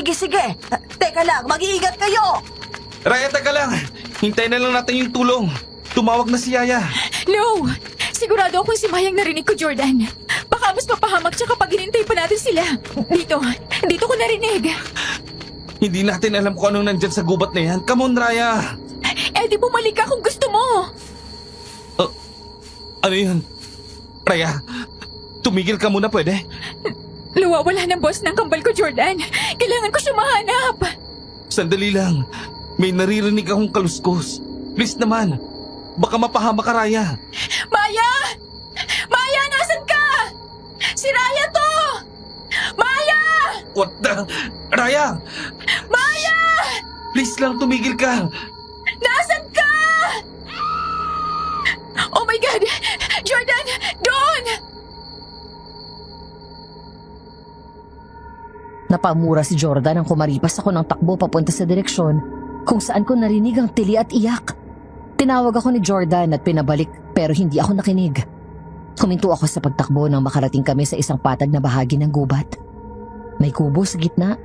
Sige. Teka lang, mag-iingat kayo. Raya, teka lang. Hintayin na lang natin yung tulong. Tumawag na si Yaya. No! Sigurado akong si Mayang narinig ko, Jordan. Baka mas mapahamak siya kapag hinintay pa natin sila. Dito ko narinig. Hindi natin alam kung anong nandyan sa gubat na yan. Come on, Raya. Eh di bumalik ka kung gusto mo. Ano yun? Raya, tumigil ka muna pwede? Luwawala ng boss ng kambal ko, Jordan. Kailangan ko siya mahanap. Sandali lang. May naririnig akong kaluskos. Please naman. Baka mapahama ka, Raya. Maya! Maya, nasan ka? Si Raya to! Maya! What the? Raya! Maya! Please lang, tumigil ka. Nasaan ka? Oh my God! Jordan! Doon! Napamura si Jordan nang kumaripas ako ng takbo papunta sa direksyon kung saan ko narinig ang tili at iyak. Tinawag ako ni Jordan at pinabalik pero hindi ako nakinig. Huminto ako sa pagtakbo nang makarating kami sa isang patag na bahagi ng gubat. May kubo sa gitna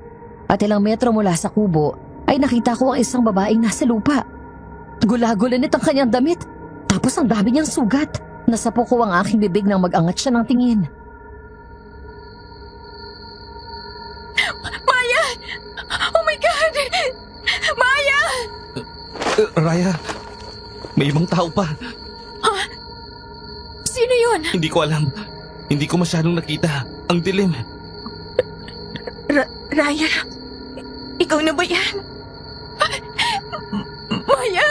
at ilang metro mula sa kubo ay nakita ko ang isang babaeng nasa lupa. Gula-gulanit ang kanyang damit tapos ang dami niyang sugat. Nasapo ko ang aking bibig nang mag-angat siya ng tingin. Maya! Oh my God! Maya! Raya, may ibang tao pa. Sino yun? Hindi ko alam. Hindi ko masyadong nakita. Ang dilim. Raya? Ikaw na ba yan? Maya!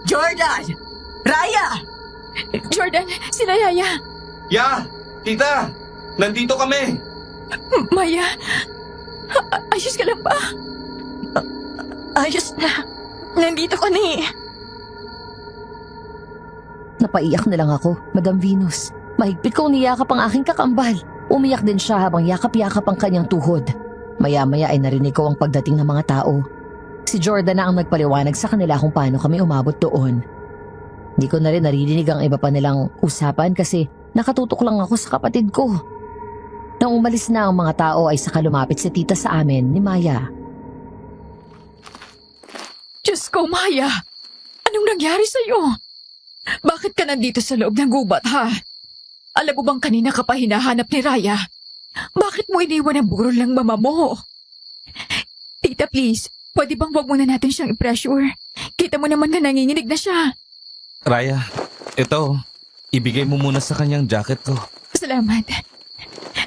Jordan! Raya! Jordan, sila Yaya. Ya! Tita! Nandito kami! Maya, ayos ka lang ba? Ayos na. Nandito ka ni. Napaiyak na lang ako, Madam Venus. Mahigpit kong niyakap ang aking kakambal. Umiyak din siya habang yakap-yakap ang kanyang tuhod. Maya-maya ay narinig ko ang pagdating ng mga tao. Si Jordan na ang nagpaliwanag sa kanila kung paano kami umabot doon. Di ko na rin naririnig ang iba pa nilang usapan kasi nakatutok lang ako sa kapatid ko. Nang umalis na ang mga tao ay saka lumapit si tita sa amin ni Maya. Diyos ko, Maya! Anong nangyari sa'yo? Bakit ka nandito sa loob ng gubat, ha? Alam mo bang kanina ka pa hinahanap ni Raya? Bakit mo iniwan ang burol ng mama mo? Tita, please. Pwede bang wag muna natin siyang i-pressure? Kita mo naman na nanginginig na siya. Raya, ito. Ibigay mo muna sa kanyang jacket ko. Salamat.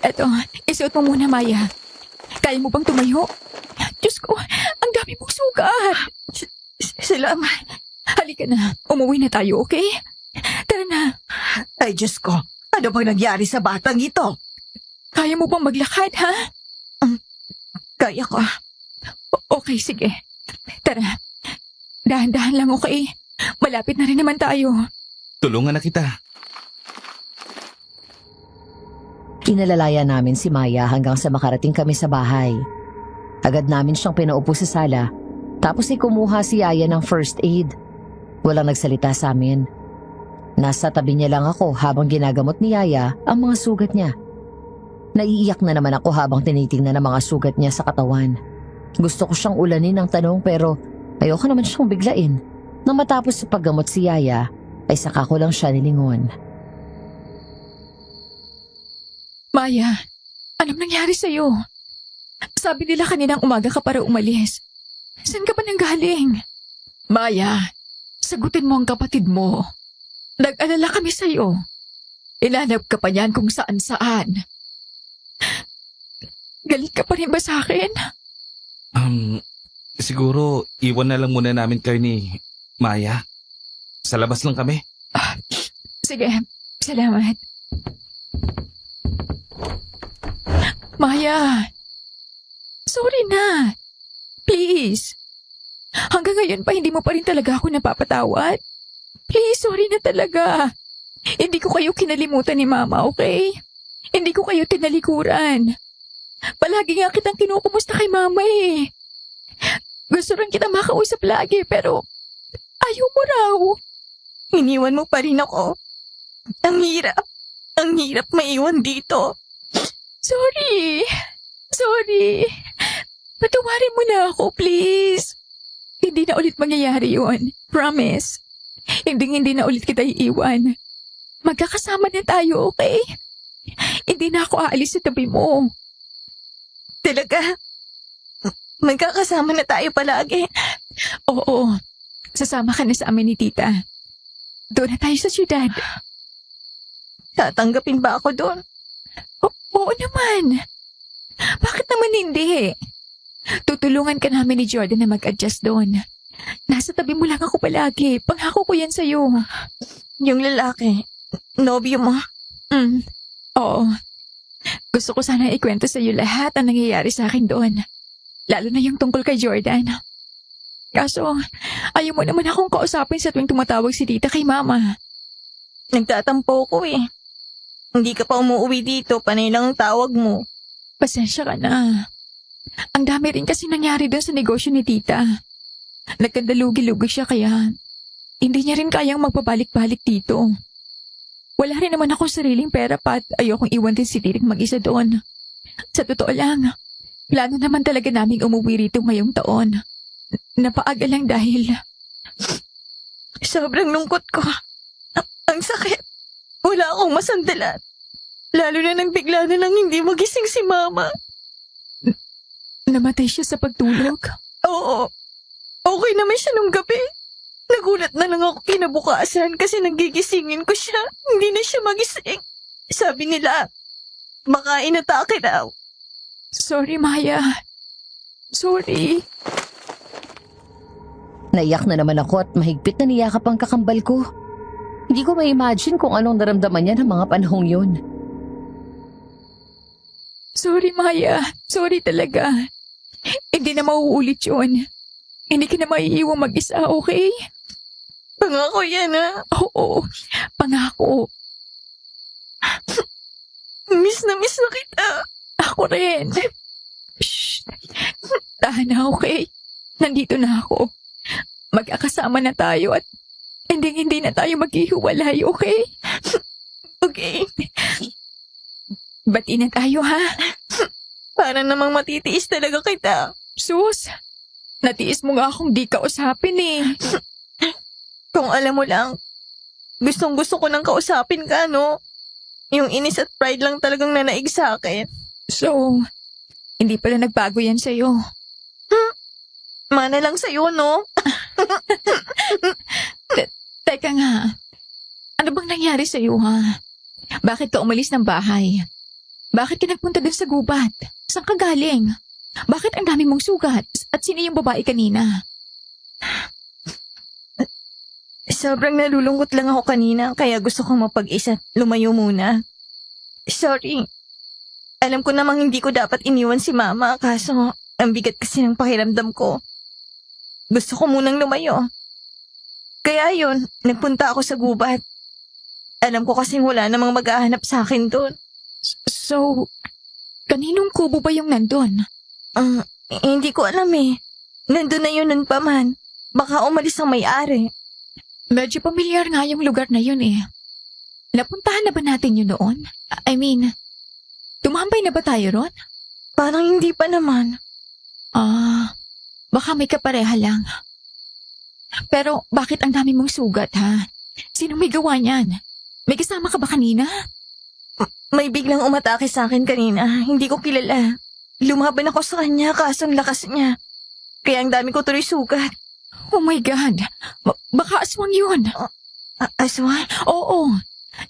Eto, isuot mo muna, Maya. Kaya mo bang tumayo? Diyos ko, ang dami mong sugat. Salamat. Halika na, umuwi na tayo, okay? Tara na. Ay, Diyos ko. Ano bang nangyari sa batang ito? Kaya mo bang maglakad, ha? Kaya ko. Okay, sige. Tara. Dahan-dahan lang, okay? Malapit na rin naman tayo. Tulungan na kita. Inalalaya namin si Maya hanggang sa makarating kami sa bahay. Agad namin siyang pinaupo sa sala, tapos kumuha si Yaya ng first aid. Walang nagsalita sa amin. Nasa tabi niya lang ako habang ginagamot ni Yaya ang mga sugat niya. Naiiyak na naman ako habang tinitingnan ang mga sugat niya sa katawan. Gusto ko siyang ulanin ng tanong pero ayoko naman siyang biglain. Nang matapos sa paggamot si Yaya, ay saka ko lang siya nilingon. Maya, anong nangyari sa'yo? Sabi nila kaninang umaga ka para umalis. Saan ka ba nanggaling? Maya, sagutin mo ang kapatid mo. Nag-alala kami sa'yo. Inanap ka pa niyan kung saan-saan. Galit ka pa rin ba sa akin? Siguro iwan na lang muna namin kayo ni Maya. Sa labas lang kami. Sige, salamat. Maya, sorry na. Please. Hanggang ngayon pa hindi mo pa rin talaga ako napapatawad. Please, sorry na talaga. Hindi ko kayo kinalimutan ni Mama, okay? Hindi ko kayo tinalikuran. Palagi nga kitang kinukumusta kay Mama eh. Gusto rin kita makausap lagi pero ayaw mo raw. Iniwan mo pa rin ako. Ang hirap. Ang hirap maiwan dito. Sorry. Sorry. Patawarin mo na ako, please. Hindi na ulit mangyayari yun. Promise. Hindi na ulit kita iiwan. Magkakasama na tayo, okay? Hindi na ako aalis sa tabi mo. Talaga? Magkakasama na tayo palagi. Oo. Sasama ka na sa amin ni Tita. Doon na tayo sa syudad. Tatanggapin ba ako doon? Oo naman. Bakit naman hindi? Tutulungan ka namin ni Jordan na mag-adjust doon. Nasa tabi mo lang ako palagi. Pangako ko yan sa'yo. Yung lalaki, nobyo mo? Oo. Gusto ko sana ikwento sa'yo lahat ang nangyayari sa akin doon. Lalo na yung tungkol kay Jordan. Kaso, ayaw mo naman akong kausapin sa tuwing tumatawag si Tita kay Mama. Nagtatampo ko eh. Hindi ka pa umuwi dito, panay lang ang tawag mo. Pasensya ka na. Ang dami rin kasi nangyari doon sa negosyo ni Tita. Nagkandalugi-lugi siya kaya hindi niya rin kayang magpabalik-balik dito. Wala rin naman akong sariling pera pa at ayokong iwan din si Titik mag-isa doon. Sa totoo lang, plano naman talaga naming umuwi rito ngayong taon. Napaaga lang dahil Sobrang lungkot ko. Ang sakit. Wala akong masandalan. Lalo na nang bigla na lang hindi magising si Mama. namatay siya sa pagtulog. Oo. Okay naman siya nung gabi. Nagulat na lang ako kinabukasan kasi nagigisingin ko siya. Hindi na siya magising. Sabi nila, baka inatake daw. Sorry, Maya. Sorry. Naiyak na naman ako at mahigpit na niyakap ang kakambal ko. Hindi ko ma-imagine kung anong naramdaman niya ng mga panahong yun. Sorry, Maya. Sorry talaga. Hindi na mauulit yun. Hindi ka na maiiwang mag-isa, okay? Pangako yan, ha? Oo, pangako. Miss na kita. Ako rin. Shh. Tahan na, okay? Nandito na ako. Magkakasama na tayo at hindi na tayo maghihiwalay, okay? Okay. Bati na tayo, ha? Para namang matitiis talaga kita. Sus, natiis mo nga akong di kausapin eh. Kung alam mo lang, gustong gusto ko nang kausapin ka, no? Yung inis at pride lang talagang nanaig sa akin. So, hindi pala nagbago yan sa'yo. Mana lang sa'yo, no? Teka nga, ano bang nangyari sa'yo, ha? Bakit ka umalis ng bahay? Bakit ka nagpunta dun sa gubat? Saan ka galing? Bakit ang dami mong sugat? At sino yung babae kanina? Sobrang nalulungkot lang ako kanina kaya gusto kong mapag-isa at lumayo muna. Sorry. Alam ko namang hindi ko dapat iniwan si Mama kaso ang bigat kasi ng pakiramdam ko. Gusto ko munang lumayo. Kaya yun, nagpunta ako sa gubat. Alam ko kasing wala namang maghahanap sa akin doon. So, kaninong kubo ba yung nandun? Hindi ko alam eh. Nandun na yun nun pa man. Baka umalis ang may-ari. Medyo pamilyar nga yung lugar na yun eh. Napuntahan na ba natin yun noon? I mean, tumambay na ba tayo ron? Parang hindi pa naman. Baka may kapareha lang. Pero bakit ang dami mong sugat ha? Sino may gawa niyan? May kasama ka ba kanina? May biglang umatake sa akin kanina. Hindi ko kilala. Lumaban ako sa kanya kaso ang lakas niya. Kaya ang dami ko tuloy sugat. Oh my God! Baka aswang yun. Aswang? Oo.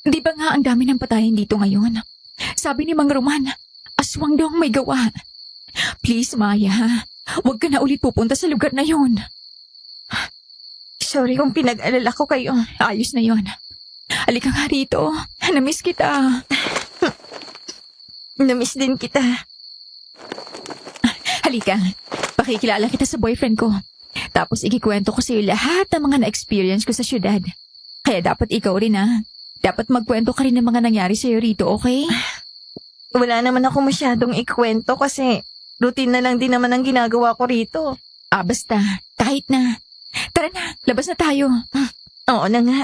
Di ba nga ang dami ng patayin dito ngayon? Sabi ni Mang Roman, aswang daw ang may gawa. Please, Maya, huwag ka na ulit pupunta sa lugar na yun. Sorry kung pinag-alala ko kayo. Ayos na yun. Halika nga rito. Namiss kita. Namiss din kita. Halika. Pakikilala kita sa boyfriend ko. Tapos ikikwento ko sa iyo lahat ng mga na-experience ko sa syudad. Kaya dapat ikaw rin Dapat magkwento ka rin ng mga nangyari sa iyo rito, okay? Wala naman ako masyadong ikwento kasi routine na lang din naman ang ginagawa ko rito. Basta. Kahit na. Tara na, labas na tayo. Oo na nga.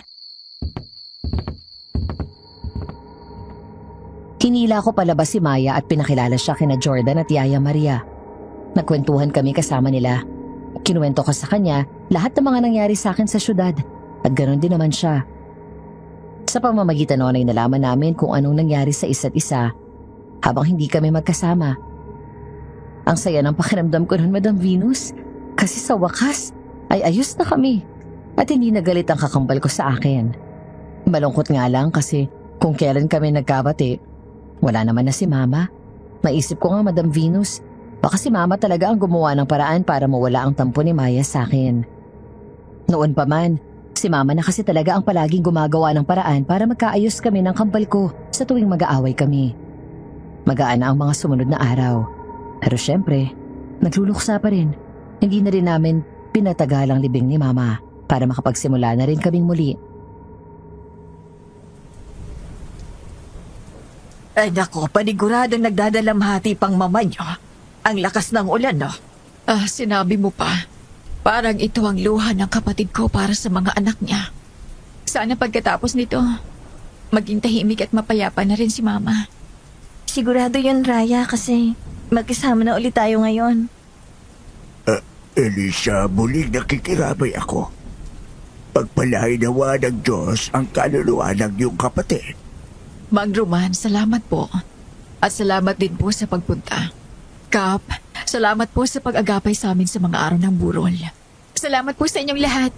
Hinila ko palabas si Maya at pinakilala siya kina Jordan at Yaya Maria. Nagkwentuhan kami kasama nila. Kinuwento ko sa kanya lahat ng mga nangyari sa akin sa syudad at ganoon din naman siya. Sa pamamagitan noon ay nalaman namin kung anong nangyari sa isa't isa habang hindi kami magkasama. Ang saya ng pakiramdam ko noon, Madam Venus, kasi sa wakas ay ayos na kami at hindi nagalit ang kakambal ko sa akin. Malungkot nga lang kasi kung kailan kami nagkabati, wala naman na si Mama. Naisip ko nga, Madam Venus, baka si Mama talaga ang gumawa ng paraan para mawala ang tampo ni Maya sa akin. Noon pa man, si Mama na kasi talaga ang palaging gumagawa ng paraan para magkaayos kami ng kambal ko sa tuwing mag-aaway kami. Magaan na ang mga sumunod na araw. Pero syempre, nagluluksa pa rin. Hindi na rin namin pinatagal ang libing ni Mama para makapagsimula na rin kaming muli. Ay nako, paniguradong nagdadalamhati pang mama niyo. Ang lakas ng ulan, no? Sinabi mo pa. Parang ito ang luha ng kapatid ko para sa mga anak niya. Sana pagkatapos nito, maging tahimik at mapayapa na rin si Mama. Sigurado yun, Raya, kasi magkasama na ulit tayo ngayon. Elisa, muling nakikirabay ako. Pagpalain nawa ng Diyos ang kaluluwa ng iyong kapatid. Mang Roman, salamat po. At salamat din po sa pagpunta. Kap, salamat po sa pag-agapay sa amin sa mga araw ng burol. Salamat po sa inyong lahat.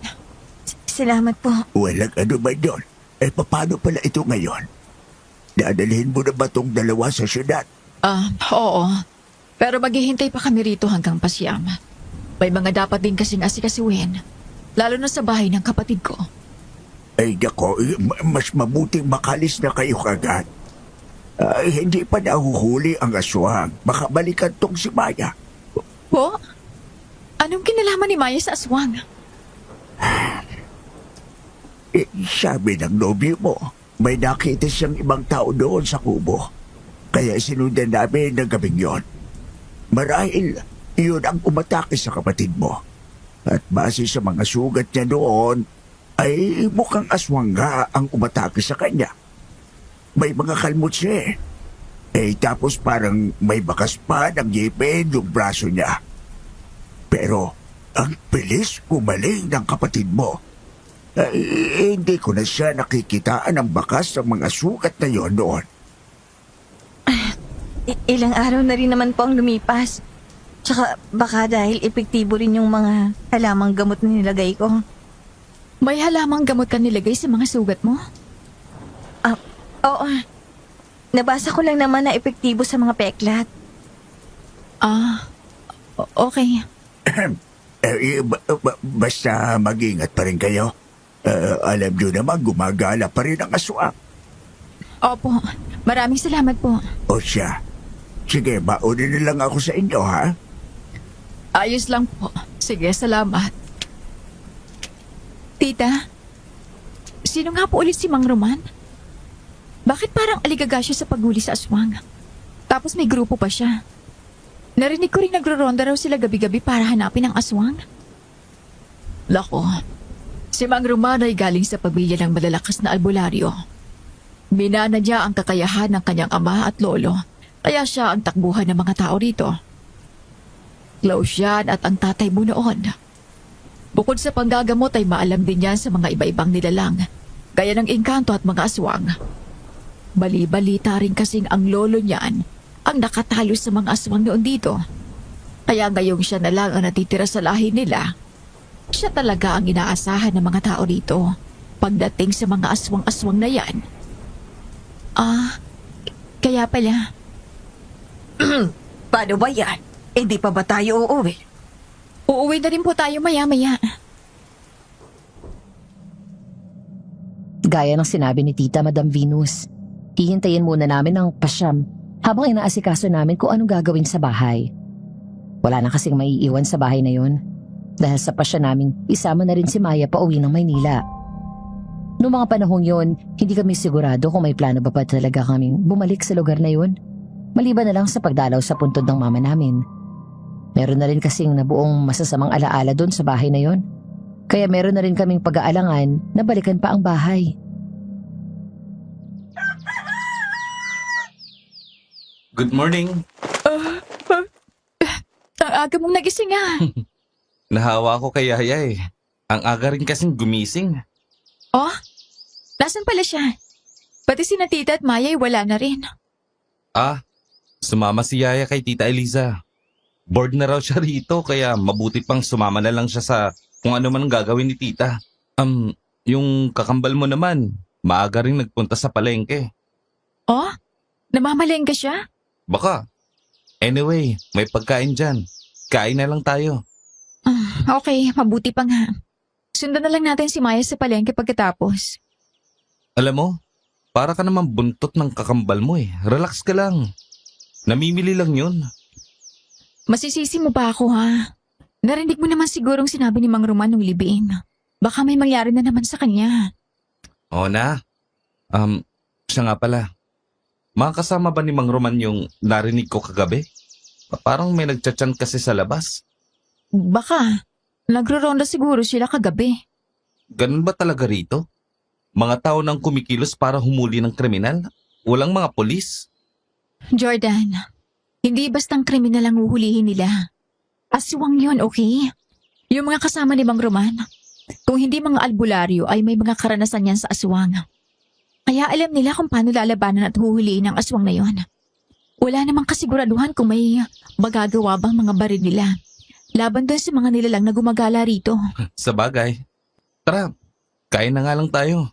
Salamat po. Walang ano man yun. Paano pala ito ngayon? Dadalhin mo na ba tong dalawa sa syudad? Oo. Pero maghihintay pa kami rito hanggang pasyam. May mga dapat din kasing asikasuhin. Lalo na sa bahay ng kapatid ko. Ay nako, mas mabuting makalis na kayo kagad. Hindi pa nahuhuli ang aswang. Baka balikan tong si Maya. Po? Anong kinalaman ni Maya sa aswang? Sabi ng nobyo mo, may nakita siyang ibang tao doon sa kubo. Kaya sinundan namin ng gabing yon. Marahil, yun ang umatake sa kapatid mo. At base sa mga sugat niya noon, ay mukhang aswang nga ang umatake sa kanya. May mga kalmot siya tapos parang may bakas pa ng ngipin yung braso niya. Pero ang bilis gumaling ng kapatid mo. Hindi ko na siya nakikitaan ng bakas ng mga sugat na yon noon. Ilang araw na rin naman po ang lumipas. Tsaka baka dahil epektibo rin yung mga halamang gamot na nilagay ko. May halamang gamot ka nilagay sa mga sugat mo? Oo. Nabasa ko lang naman na epektibo sa mga peklat. Okay. Basta mag-ingat pa rin kayo. Alam nyo naman, gumagala pa rin ang aswang. Opo, maraming salamat po. O siya, sige, maunin na lang ako sa inyo, ha? Ayos lang po. Sige, salamat. Tita, sino nga po ulit si Mang Roman? Bakit parang aligaga siya sa paghuli sa aswang? Tapos may grupo pa siya. Narinig ko rin nagro-ronda raw sila gabi-gabi para hanapin ang aswang. Lako, si Mang Roman ay galing sa pamilya ng malalakas na albularyo. Minana niya ang kakayahan ng kanyang ama at lolo, kaya siya ang takbuhan ng mga tao rito. Close yan at ang tatay mo noon. Bukod sa panggagamot ay maalam din yan sa mga iba-ibang nilalang, gaya ng engkanto at mga aswang. Bali-balita rin kasing ang lolo niyan ang nakatalo sa mga aswang noon dito. Kaya ngayong siya na lang ang natitira sa lahi nila. Siya talaga ang inaasahan ng mga tao rito pagdating sa mga aswang-aswang na yan. Kaya pala. Paano ba yan? Hindi pa ba tayo uuwi? Uuwi na rin po tayo maya-maya. Gaya ng sinabi ni Tita Madam Venus, hihintayin muna namin ang pasyam habang inaasikaso namin kung anong gagawin sa bahay. Wala na kasing maiiwan sa bahay na yon dahil sa pasya naming isama na rin si Maya pa uwi ng Maynila. Noong mga panahong yon, hindi kami sigurado kung may plano ba pa talaga kaming bumalik sa lugar na yon, maliban na lang sa pagdalaw sa puntod ng mama namin. Meron na rin kasing nabuong masasamang alaala doon sa bahay na yon, kaya meron na rin kaming pag-aalangan na balikan pa ang bahay. Good morning. Ang aga mong nagising Nahawa ko kay Yaya eh. Ang aga rin kasing gumising. Oh, nasan pala siya? Pati si na Tita at Maya ay wala na rin. Sumama si Yaya kay Tita Eliza. Bored na raw siya rito kaya mabuti pang sumama na lang siya sa kung ano man ang gagawin ni Tita. Yung kakambal mo naman, maaga rin nagpunta sa palengke. Oh, namamalengke siya? Baka. Anyway, may pagkain dyan. Kain na lang tayo. Okay, mabuti pa nga. Sundan na lang natin si Maya sa palengke pagkatapos. Alam mo, para ka naman buntot ng kakambal mo eh. Relax ka lang. Namimili lang yun. Masisisi mo ba ako Narinig mo naman sigurong sinabi ni Mang Roman nung libiin. Baka may mangyari na naman sa kanya. Oo na. Siya nga pala. Makakasama ba ni Mang Roman yung narinig ko kagabi? Parang may nagchatchan kasi sa labas. Baka. Nagro-ronda siguro sila kagabi. Ganun ba talaga rito? Mga tao nang kumikilos para humuli ng kriminal? Walang mga polis? Jordan, hindi bastang kriminal ang uhulihin nila. Aswang yon, okay? Yung mga kasama ni Mang Roman, kung hindi mga albularyo ay may mga karanasan yan sa aswang. Kaya alam nila kung paano lalabanan at huhulihin ang aswang na yon. Wala namang kasiguraduhan kung may magagawa bang mga barid nila. Laban doon sa mga nilalang na gumagala rito. Sa bagay. Tara, kain na nga lang tayo.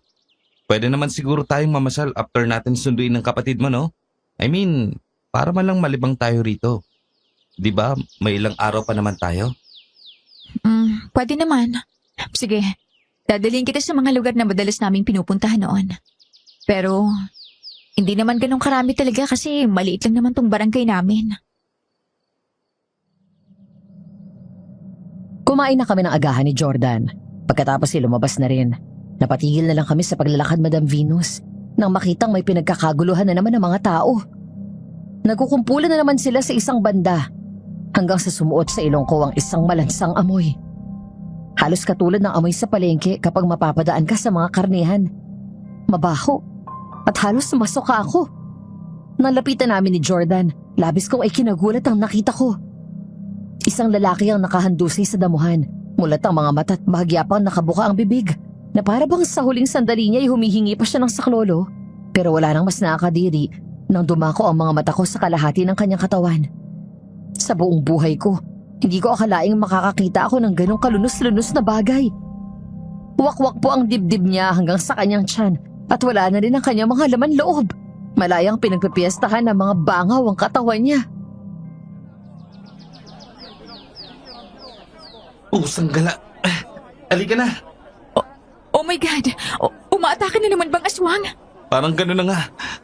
Pwede naman siguro tayong mamasyal after natin sunduin ng kapatid mo, no? I mean, para man lang malibang tayo rito. Di ba, may ilang araw pa naman tayo? Pwede naman. Sige, dadalhin kita sa mga lugar na madalas naming pinupuntahan noon. Pero, hindi naman ganun karami talaga kasi maliit lang naman tong barangay namin. Kumain na kami ng agahan ni Jordan. Pagkatapos lumabas na rin. Napatigil na lang kami sa paglalakad, Madam Venus, nang makitang may pinagkakaguluhan na naman ng mga tao. Nagkukumpulan na naman sila sa isang banda hanggang sa sumuot sa ilong ko ang isang malansang amoy. Halos katulad ng amoy sa palengke kapag mapapadaan ka sa mga karnihan. Mabaho at halos masuka ako. Nang lapitan namin ni Jordan, labis kong ay kinagulat ang nakita ko. Isang lalaki ang nakahandusay sa damuhan, mulat ang mga mata at bahagya pang nakabuka ang bibig. na para bang sa huling sandali niya ay humihingi pa siya ng saklolo. Pero wala nang mas nakakadiri nang dumako ang mga mata ko sa kalahati ng kanyang katawan. Sa buong buhay ko, hindi ko akalaing makakakita ako ng ganong kalunos-lunos na bagay. Wakwak po ang dibdib niya hanggang sa kanyang tiyan at wala na rin ang kanyang mga laman loob. Malayang pinagpipiestahan ng mga bangaw ang katawan niya. Pusang gala. Halika na. Oh my God! Umaatake na naman bang aswang? Parang gano'n na nga.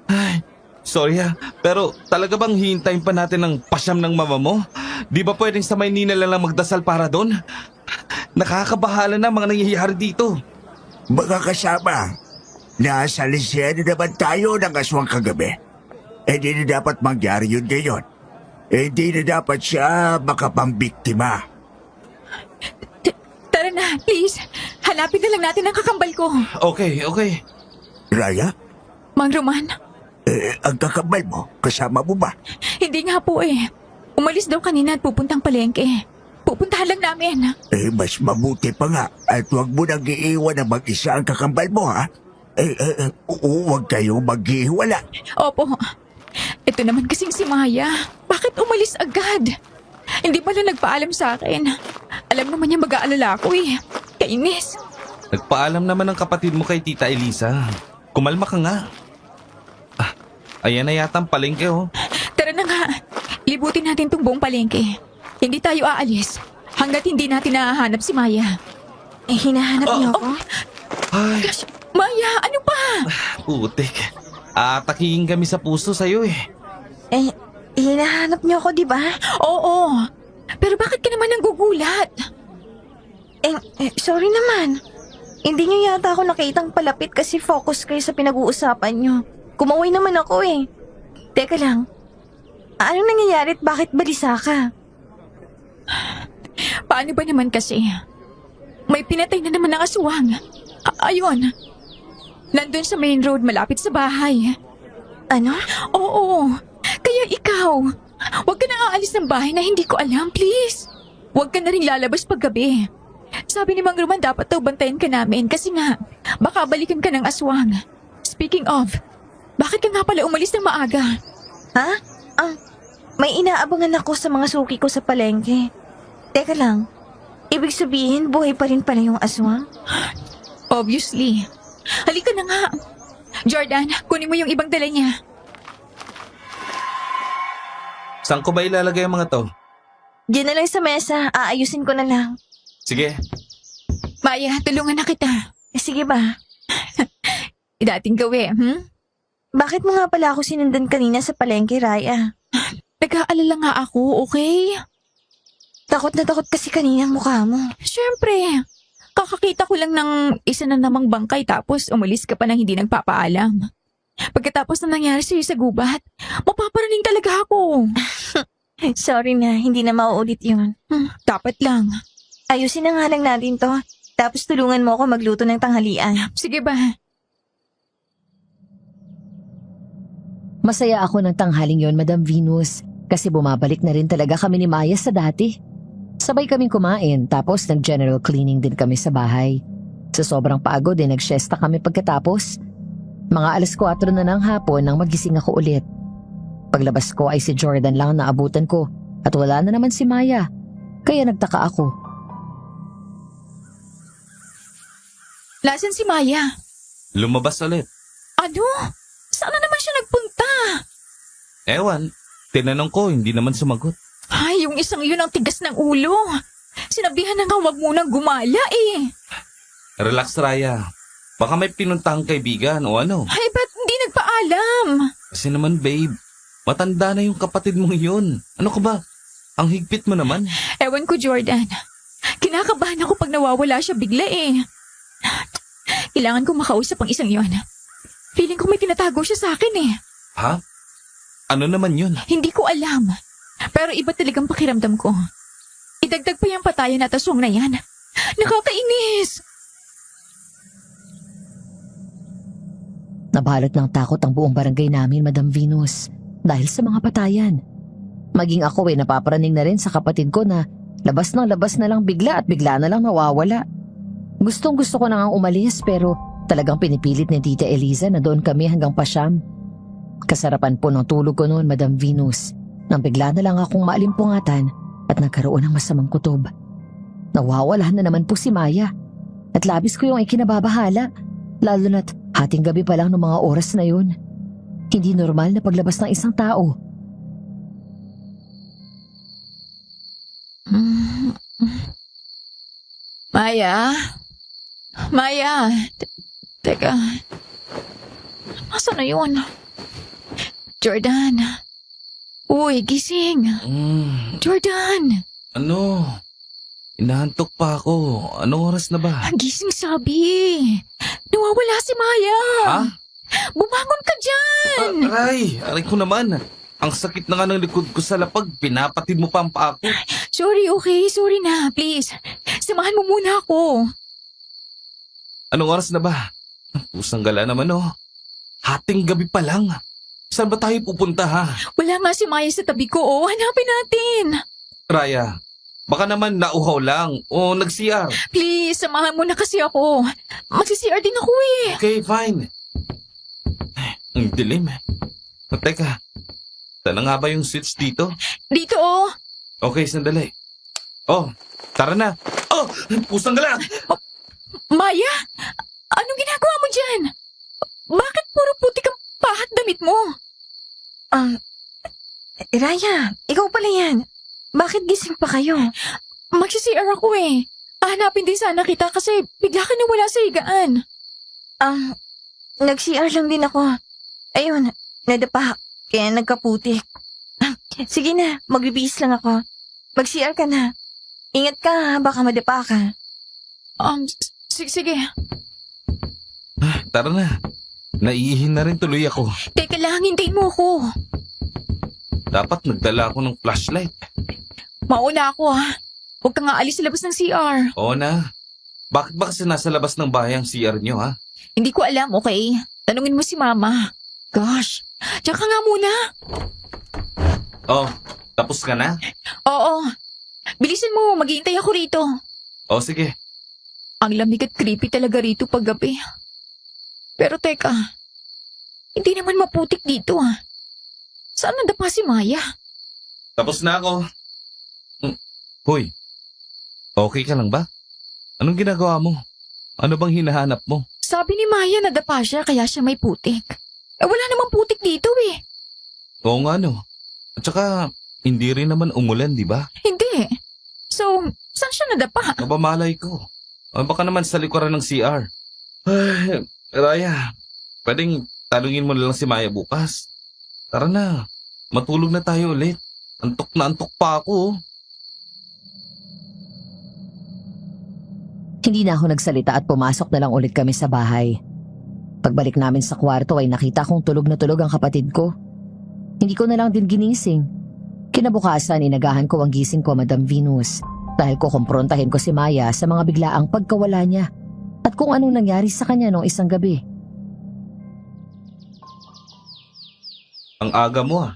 Ay, sorry ha, pero talaga bang hihintayin pa natin ng pasyam ng mama mo? Di ba pwedeng sa Maynila lang magdasal para doon? Nakakabahala na mga nangyayari dito. Mga kasama, nasa lisensya naman tayo ng aswang kagabi. Hindi na dapat mangyari yun ngayon. Hindi na dapat siya makapambiktima. Tara na, please. Hanapin na lang natin ang kakambal ko. Okay. Raya, Mang Roman, ang kakambal mo, kasama mo ba? hindi nga po eh. Umalis daw kanina at pupuntang palengke. Pupuntahan lang namin. Mas mabuti pa nga at huwag mo nang iiwan na mag-isa ang kakambal mo, ha? Huwag kayo maghihiwala. Opo. Ito naman kasing si Maya. Bakit umalis agad? Hindi pala nagpaalam sa akin. Alam naman niya mag-aalala ako eh. Kainis. Nagpaalam naman ang kapatid mo kay Tita Elisa. Kumalma ka nga. Ayan na yata ang palengke oh. Tara na nga. Libutin natin tong buong palengke. Hindi tayo aalis hanggat hindi natin nahahanap si Maya. Hinahanap niyo ako? Ay, Gosh, Maya, ano pa? putik. Atakihin kami sa puso sa'yo eh. Hinahanap niyo ako, di ba? Oo. Pero bakit ka naman nanggugulat? Sorry naman. Hindi niyo yata ako nakitang palapit kasi focus kayo sa pinag-uusapan niyo. Kumaway naman ako eh. Teka lang. Anong nangyayari at bakit balisa ka? Paano ba naman kasi? May pinatay na naman ng aswang. Ayun. Nandun sa main road malapit sa bahay. Ano? Oo. Kaya ikaw, huwag ka na aalis ng bahay na hindi ko alam, please. Huwag ka na rin lalabas paggabi. Sabi ni Mang Roman dapat daw bantayan ka namin kasi nga, baka balikan ka ng aswang. Speaking of, bakit ka nga pala umalis ng maaga? Ha? May inaabangan ako sa mga suki ko sa palengke. Teka lang. Ibig sabihin, buhay pa rin pala yung aswang? Obviously. Halika na nga. Jordan, kunin mo yung ibang dala niya. Saan ko ba ilalagay ang mga to? Diyan na lang sa mesa. Aayusin ko na lang. Sige. Maya, tulungan na kita. Sige ba? Dating gawi, Bakit mo nga pala ako sinundan kanina sa palengke, Raya? Nag-aalala nga ako, okay? Takot na takot kasi kanina ang mukha mo. Siyempre. Kakakita ko lang ng isa na namang bangkay tapos umalis ka pa nang hindi nagpapaalam. Pagkatapos na nangyari sa'yo sa gubat, mapaparaning talaga ako. Sorry na, hindi na mauulit yun. Dapat lang. Ayusin na nga lang natin to. Tapos tulungan mo ako magluto ng tanghalian. Sige ba? Masaya ako ng tanghaling yon, Madam Venus, kasi bumabalik na rin talaga kami ni Maya sa dati. Sabay kaming kumain tapos nag-general cleaning din kami sa bahay. Sa sobrang pagod nag-siesta kami pagkatapos. Mga 4:00 na ng hapon nang magising ako ulit. Paglabas ko ay si Jordan lang ang naabutan ko at wala na naman si Maya. Kaya nagtaka ako. Nasaan si Maya? Lumabas ulit. Ano? Saan na naman siya nagpunta? Ewan, tinanong ko, hindi naman sumagot. Ay, yung isang yun ang tigas ng ulo. Sinabihan na nga huwag munang gumala eh. Relax, Raya. Baka may pinuntahang kaibigan o ano. Ay, ba't hindi nagpaalam? Kasi naman, babe, matanda na yung kapatid mong yun. Ano ka ba? Ang higpit mo naman. Ewan ko, Jordan. Kinakabahan ako pag nawawala siya bigla eh. Kailangan ko makausap ang isang yon. Feeling ko may tinatago siya sa akin eh. Ha? Ano naman yun? Hindi ko alam. Pero iba talagang pakiramdam ko. Idagdag pa yung patayan at aswang na yan. Nakakainis! Nabalot ng takot ang buong barangay namin, Madam Venus, dahil sa mga patayan. Maging ako napaparaning na rin sa kapatid ko na labas na lang bigla at bigla na lang nawawala. Gustong gusto ko na nga umalis pero talagang pinipilit ni Tita Eliza na doon kami hanggang pasyam. Kasarapan po ng tulog ko noon, Madam Venus, nang bigla na lang akong maalimpungatan at nagkaroon ng masamang kutob. Nawawala na naman po si Maya at labis ko yung ikinababahala, lalo na't hating gabi pa lang ng mga oras na yun. Hindi normal na paglabas ng isang tao. Maya? Maya? Teka. Nasaan na yun? Jordan. Uy, gising. Jordan. Ano? Inaantok pa ako. Anong oras na ba? Gising sabi. Nawawala si Maya. Ha? Bumangon ka dyan. Aray ko naman. Ang sakit na nga ng likod ko sa lapag. Pinapatid mo pa ang paa ko. Sorry, okay. Sorry na. Please. Samahan mo muna ako. Anong oras na ba? Pusang gala naman oh. Hating gabi pa lang. Saan ba tayo pupunta ha? Wala nga si Maya sa tabi ko. Oh, hanapin natin. Raya, baka naman nauhaw lang o nag-CR. Please, samahan mo na kasi ako. Magsi-CR din ako eh. Okay, fine. Ang dilim eh. Teka, saan nga ba yung switch dito? Dito oh. Okay, sandali. Oh, tara na. Oh, pusang gala! Maya, anong ginagawa mo dyan? Bakit puro putik ang pahat damit mo? Raya, ikaw pala yan. Bakit gising pa kayo? Magsi-CR ako eh. Hanapin din sana kita kasi bigla ka nawala sa higaan. Nag-CR lang din ako. Ayun, nadapa. Kaya nagkaputik. Sige na, magbibihis lang ako. Mag-CR ka na. Ingat ka ha, baka madapa ka. Sige. Tara na. Naiihin na rin tuloy ako. Teka lang, hintayin mo ako. Dapat nagdala ako ng flashlight. Mauna ako ha. Huwag ka nga alis sa labas ng CR. Oo na. Bakit ba kasi nasa labas ng bahay ang CR nyo ha? Hindi ko alam, okay? Tanungin mo si Mama. Gosh, tsaka nga muna. Oh, tapos ka na? Oo. Bilisan mo, maghihintay ako rito. Oh, sige. Ang lamig at creepy talaga rito pag gabi. Pero teka, hindi naman maputik dito ah. Saan nadapa si Maya? Tapos na ako. Hoy, okay ka lang ba? Anong ginagawa mo? Ano bang hinahanap mo? Sabi ni Maya nadapa siya kaya siya may putik. Wala namang putik dito eh. Oo nga no. At saka, hindi rin naman umulan, di ba? Hindi. So, saan siya nadapa? Kabamalay ko. O baka naman sa likuran ng CR. Ay, Raya, pwedeng tanungin mo na lang si Maya bukas. Tara na, matulog na tayo ulit. Antok na antok pa ako. Hindi na ako nagsalita at pumasok na lang ulit kami sa bahay. Pagbalik namin sa kwarto ay nakita kong tulog na tulog ang kapatid ko. Hindi ko na lang din ginising. Kinabukasan inagahan ko ang gising ko, Madam Venus, dahil ko kumprontahin ko si Maya sa mga biglaang pagkawala niya at kung anong nangyari sa kanya noong isang gabi. Ang aga mo ah.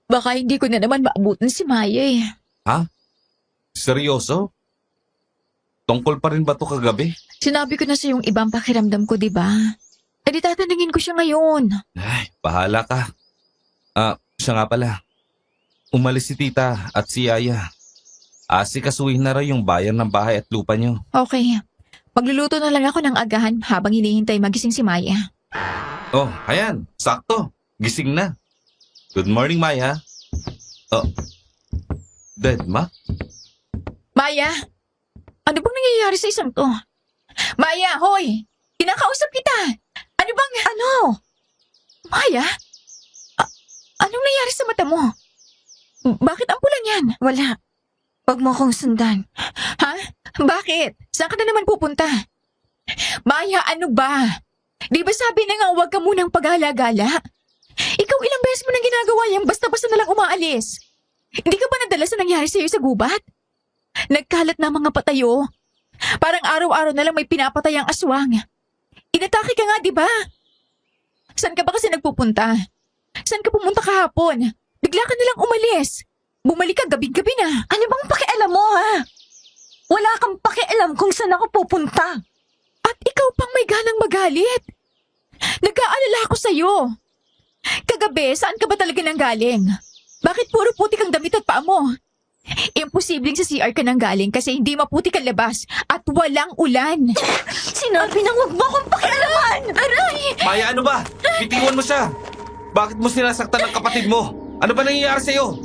Baka hindi ko na naman maabutan si Maya eh. Seryoso? Tungkol pa rin ba to kagabi? Sinabi ko na sa yung ibang pakiramdam ko, di ba? Eh di tatanungin ko siya ngayon. Ay, bahala ka. Siya nga pala. Umalis si tita at si Yaya. Asikasuhin na raw yung bayan ng bahay at lupa niyo. Okay. Magluluto na lang ako ng agahan habang hinihintay magising si Maya. Oh, ayan. Sakto. Gising na. Good morning, Maya. Oh. Dead, ma? Maya! Ano bang nangyayari sa isang to? Maya, hoy! Kinakausap kita! Ano bang... Ano? Maya? Anong nangyari sa mata mo? Bakit ang pula niyan? Wala. Huwag mo akong sundan. Ha? Bakit? Saan ka na naman pupunta? Maya, ano ba? Di ba sabi na nga huwag ka munang paghala-gala? Ikaw ilang beses mo nang ginagawa yan basta-basta na lang umaalis. Hindi ka ba nadala sa nangyari sa'yo sa gubat? Nagkalat na mga patayo. Parang araw-araw na lang may pinapatay ang aswang. Inatake ka nga, di ba? Saan ka ba kasi nagpupunta? Saan ka pumunta kahapon? Bigla ka nalang umalis. Bumalik ka gabing-gabi na. Ano bang pakialam mo ha? Wala kang pakialam kung saan ako pupunta. At ikaw pang may ganang magalit. Nag-aalala ako sa'yo. Kagabi, saan ka ba talaga nanggaling? Bakit puro putik ang damit at paa mo? Imposibleng sa CR ka nanggaling kasi hindi maputik ang labas at walang ulan. Sinabi nang huwag mo akong pakialaman! Aray! Maya, ano ba? Bitiwan mo siya! Bakit mo sinasaktan ng kapatid mo? Ano ba nangyayari sa'yo?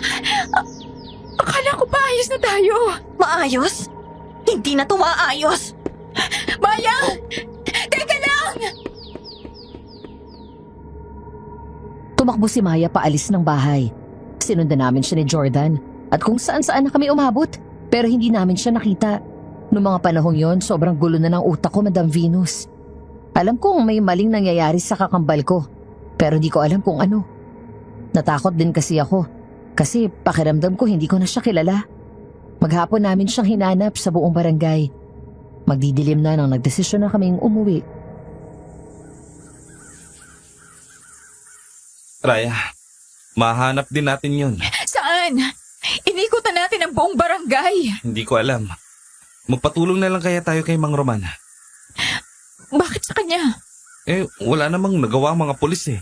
Akala ko ba ayos na tayo? Maayos? Hindi na to maayos! Maya! Teka lang! Tumakbo si Maya paalis ng bahay. Sinundan namin siya ni Jordan at kung saan-saan na kami umabot pero hindi namin siya nakita. Noong mga panahong yon, sobrang gulo na ng utak ko, Madam Venus. Alam kong may maling nangyayari sa kakambal ko pero di ko alam kung ano. Natakot din kasi ako kasi pakiramdam ko hindi ko na siya kilala. Maghapon namin siyang hinanap sa buong barangay. Magdidilim na nang nagdesisyon na kaming umuwi. Raya, mahanap din natin yun. Saan? Inikutan natin ang buong barangay. Hindi ko alam. Magpatulong na lang kaya tayo kay Mang Roman. Bakit sa kanya? Wala namang nagawa ang mga pulis eh.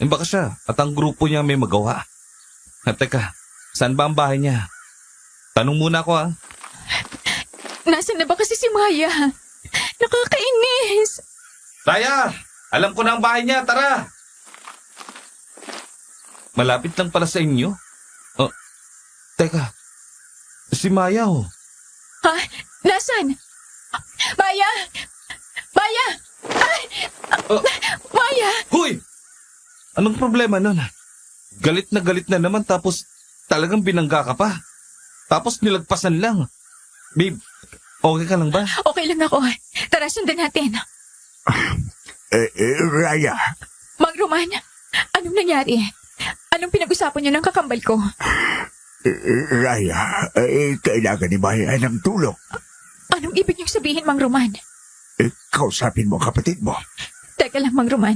Baka siya at ang grupo niya may magawa. At teka, saan ba ang bahay niya? Tanong muna ako ah. Nasaan na ba kasi si Maya? Nakakainis. Raya! Alam ko na ang bahay niya, tara! Malapit lang pala sa inyo. Oh, teka, si Maya oh. Ha? Nasaan? Maya! Maya! Ay! Oh. Maya! Hoy! Anong problema nun? Galit na naman tapos talagang binangga ka pa. Tapos nilagpasan lang. Babe, okay ka lang ba? Okay lang ako. Tara, sundan natin. Raya, Mang Roman, anong nangyari? Anong pinag-usapan niyo ng kakambal ko? Raya, kailangan ni Maya ng tulong. Anong ibig niyong sabihin, Mang Roman? Kausapin mo ang kapatid mo. Teka lang, Mang Roman.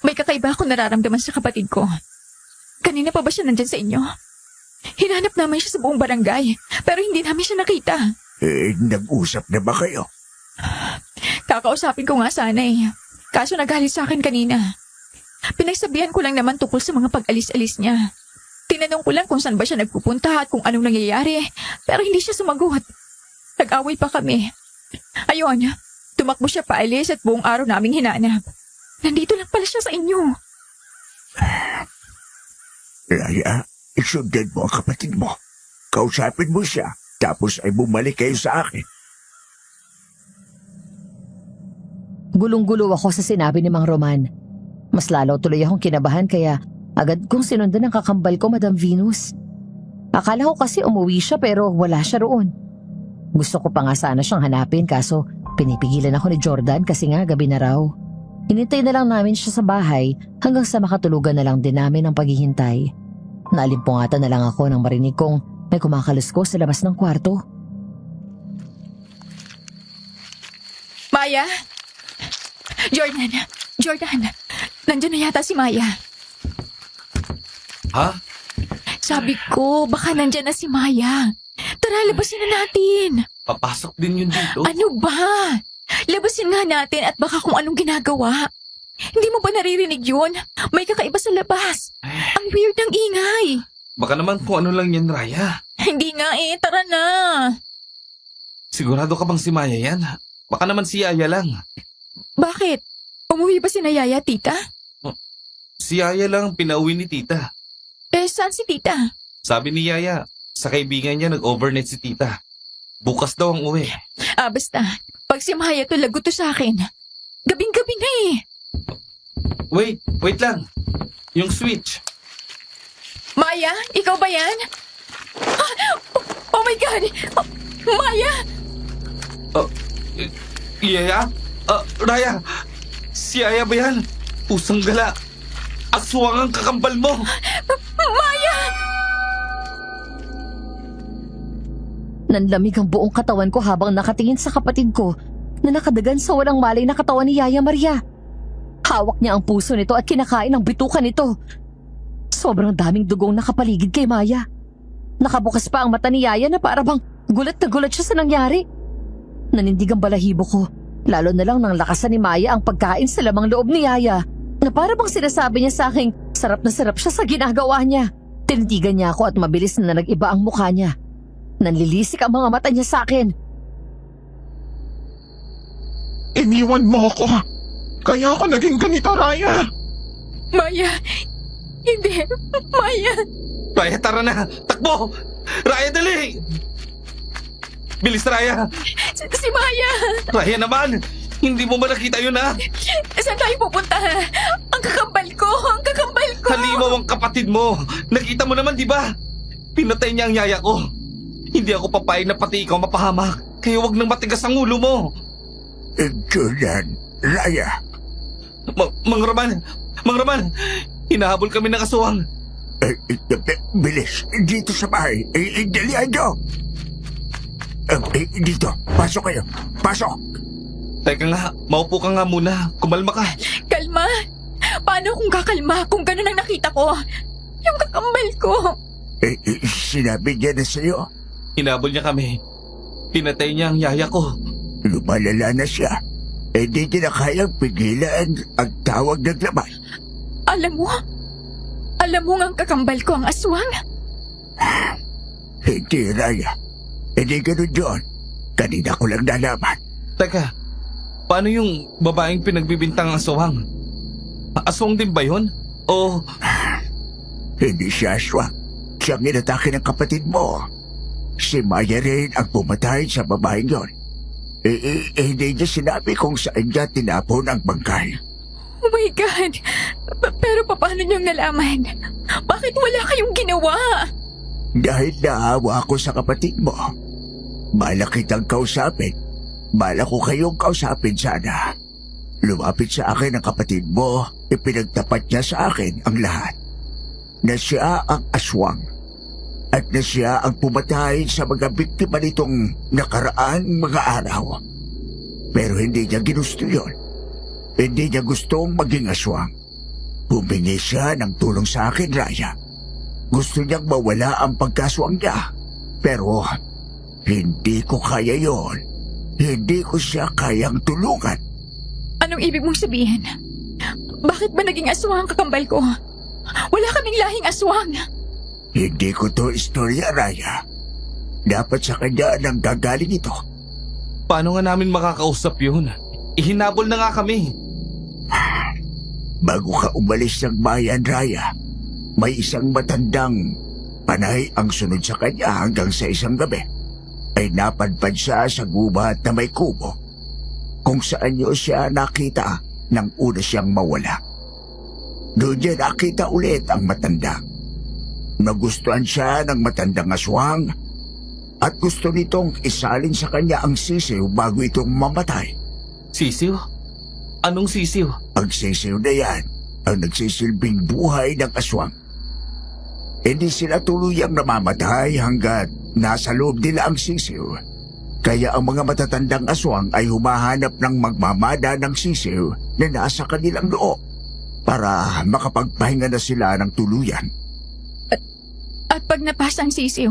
May kakaiba akong nararamdaman sa kapatid ko. Kanina pa ba siya nandyan sa inyo? Hinanap namin siya sa buong barangay, pero hindi namin siya nakita. Nag-usap na ba kayo? Kakausapin ko nga sana eh. Kaso nagalit sa akin kanina. Pinagsabihan ko lang naman tungkol sa mga pag-alis-alis niya. Tinanong ko lang kung saan ba siya nagpupunta at kung anong nangyayari, pero hindi siya sumagot. Nag-away pa kami. Ayun, tumakbo siya paalis at buong araw naming hinanap. Nandito lang pala siya sa inyo. Raya, isundan mo ang kapatid mo. Kausapin mo siya, tapos ay bumalik kayo sa akin. Gulong-gulo ako sa sinabi ni Mang Roman. Mas lalo tuloy akong kinabahan kaya agad kong sinundan ang kakambal ko, Madam Venus. Akala ko kasi umuwi siya pero wala siya roon. Gusto ko pa nga sana siyang hanapin kaso pinipigilan ako ni Jordan kasi nga gabi na raw. Hinintay na lang namin siya sa bahay hanggang sa makatulugan na lang din namin ang paghihintay. Naalimpungatan na lang ako nang marinig kong may kumakaluskos sa labas ng kwarto. Maya? Jordan, nandyan na yata si Maya. Ha? Sabi ko, baka nandyan na si Maya. Tara, labasin na natin. Papasok din yun dito? Ano ba? Labasin nga natin at baka kung anong ginagawa. Hindi mo ba naririnig yun? May kakaiba sa labas. Ang weird ng ingay. Baka naman kung ano lang yan, Raya. Hindi nga eh, tara na. Sigurado ka bang si Maya yan? Baka naman si Yaya lang. Bakit? Umuwi ba si Nayaya, tita? Si Yaya lang pinauwi ni tita. Saan si tita? Sabi ni Yaya, sa kaibigan niya nag-overnight si tita. Bukas daw ang uwi. Basta. Pag si Maya to, lagot to sa akin. Gabing-gabi na eh. Wait lang. Yung switch. Maya, ikaw ba yan? Oh my God! Maya! Yaya? Raya, si Yaya ba yan? Pusang gala. Aswang ang kakambal mo. Maya! Nanlamig ang buong katawan ko habang nakatingin sa kapatid ko na nakadagan sa walang malay na katawan ni Yaya Maria. Hawak niya ang puso nito at kinakain ang bitukan nito. Sobrang daming dugong nakapaligid kay Maya. Nakabukas pa ang mata ni Yaya na para bang Gulat na gulat siya sa nangyari. Nanindig ang balahibo ko. Lalo na lang nang lakasan ni Maya ang pagkain sa lamang loob ni Yaya. Na para bang sinasabi niya sa akin, sarap na sarap siya sa ginagawa niya. Tinitigan niya ako at mabilis na nag-iba ang mukha niya. Nanlilisik ang mga mata niya sa akin. Iniwan mo ako. Kaya ako naging ganito, Raya. Maya! Hindi! Maya! Raya, tara na! Takbo! Raya, dali! Bilis, Raya! Si Maya! Raya naman! Hindi mo ba nakita yun, ha? Saan tayo pupunta? Ang kakambal ko! Ang kakambal ko! Halimaw ang kapatid mo! Nakita mo naman, di ba? Pinatay niya ang yaya ko. Hindi ako papayag na pati ikaw mapahamak. Kaya wag nang matigas ang ulo mo. Julian, Raya, Mang Roman! Mang Roman! Hinahabol kami ng aswang. bilis, dito sa bahay. Dalihan nyo. Dito, pasok kayo. Pasok. Teka nga, maupo ka nga muna. Kumalma ka. Kalma! Paano kung kakalma kung ganun ang nakita ko? Yung kakambal ko! Sinabi niya na sa'yo. Hinabol niya kami. Pinatay niya ang yaya ko. Lumalala na siya. Di niya na kayang pigilan ang tawag ng laman. Alam mo ang kakambal ko ang aswang? Hindi, Raya. Hindi ganun yun. Kanina ko lang nalaman. Teka, paano yung babaeng pinagbibintang aswang? Aswang din ba yun? O Hindi siya aswang. Siyang inatake ng kapatid mo. Si Maya rin ang pumatay sa babaeng yon. Hindi niya sinabi kung saan niya tinapon ang bangkay. Oh my God! Pero paano niyong nalaman? Bakit wala kayong ginawa? Dahil naawa ako sa kapatid mo. Bala kitang kausapin. Bala ko kayong kausapin sana. Lumapit sa akin ang kapatid mo, ipinagtapat niya sa akin ang lahat. Na siya ang aswang. At na siya ang pumatay sa mga biktima nitong nakaraang mga araw. Pero hindi niya ginusto yun. Hindi niya gustong maging aswang. Humingi siya ng tulong sa akin, Raya. Gusto niyang mawala ang pagkaswang niya. Pero hindi ko kaya yon. Hindi ko siya kayang tulungan. Anong ibig mong sabihin? Bakit ba naging aswang ang kakambal ko? Wala kaming lahing aswang. Hindi ko to istorya, Raya. Dapat sa kanya nang gagaling ito. paano nga namin makakausap yun? Ihinabol na nga kami. Bago ka umalis ng bayan, Raya, may isang matandang panay ang sunod sa kanya hanggang sa isang gabi. Ay napadpad siya sa gubat na may kubo, kung saan niyo siya nakita nang una siyang mawala. Doon niya nakita ulit ang matanda. Nagustuhan siya ng matandang aswang at gusto nitong isalin sa kanya ang sisiw bago itong mamatay. Sisiw? Anong sisiw? Ang sisiw na yan ang nagsisilbing buhay ng aswang. Hindi sila tuluyang namamatay hanggat nasa loob nila ang sisiw. Kaya ang mga matatandang aswang ay humahanap ng magmamada ng sisiw na nasa kanilang loob para makapagpahinga na sila ng tuluyan. At pag napasa ang sisiw,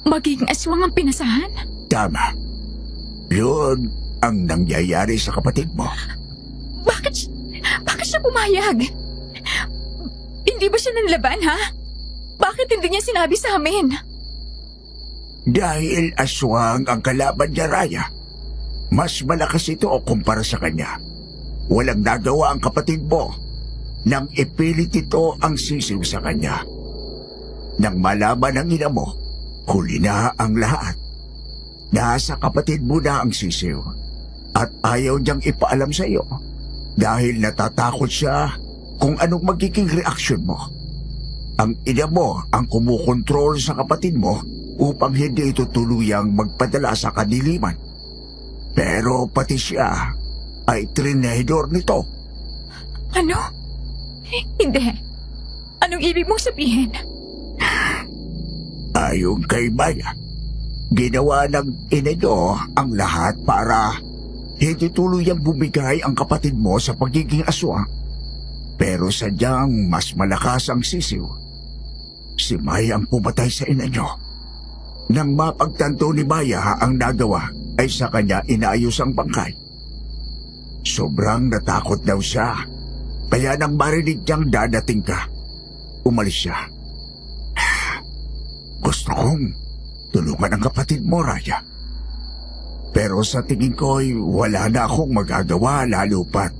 magiging aswang ang pinasahan? Tama. Yun ang nangyayari sa kapatid mo. Bakit siya pumayag? Hindi ba siya nanlaban, ha? Bakit hindi niya sinabi sa amin? Dahil aswang ang kalaban niya, Raya. Mas malakas ito kumpara sa kanya. Walang nagawa ang kapatid mo nang ipilit ito ang sisiw sa kanya. Nang malaman ng ina mo, huli na ang lahat. Nasa kapatid mo na ang sisiw at ayaw niyang ipaalam sa iyo dahil natatakot siya kung anong magiging reaksyon mo. Ang ina mo ang kumukontrol sa kapatid mo upang hindi ito tuluyang magpadala sa kadiliman. Pero pati siya ay trinehidor nito. Ano? Hindi. Anong ibig mong sabihin? Ayon kay Maya, ginawa ng ina niyo ang lahat para hindi tuluyang bumigay ang kapatid mo sa pagiging aswang. Pero sadyang mas malakas ang sisiw. Si Maya ang pumatay sa ina niyo. Nang mapagtanto ni Maya ang nagawa, ay sa kanya inaayos ang bangkay. Sobrang natakot daw siya. Kaya nang marinig niyang dadating ka, umalis siya. Gusto kong tulungan ang kapatid mo, Raya. Pero sa tingin ko'y wala na akong magagawa lalo pat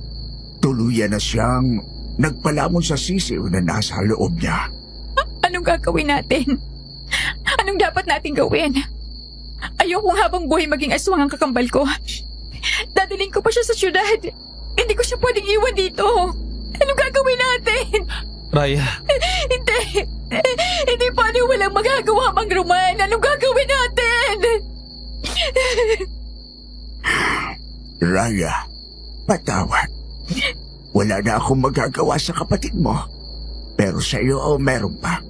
tuluyan na siyang nagpalamon sa sisiw na nasa loob niya. Anong gagawin natin? Anong dapat nating gawin? Ayokong habang buhay maging aswang ang kakambal ko. Dadaling ko pa siya sa syudad. Hindi ko siya pwedeng iwan dito. Anong gagawin natin? Raya, Hindi. Hindi paano walang magagawa, Mang Roman. Anong gagawin natin? Raya, patawad. Wala na akong magagawa sa kapatid mo. Pero sa iyo meron pa.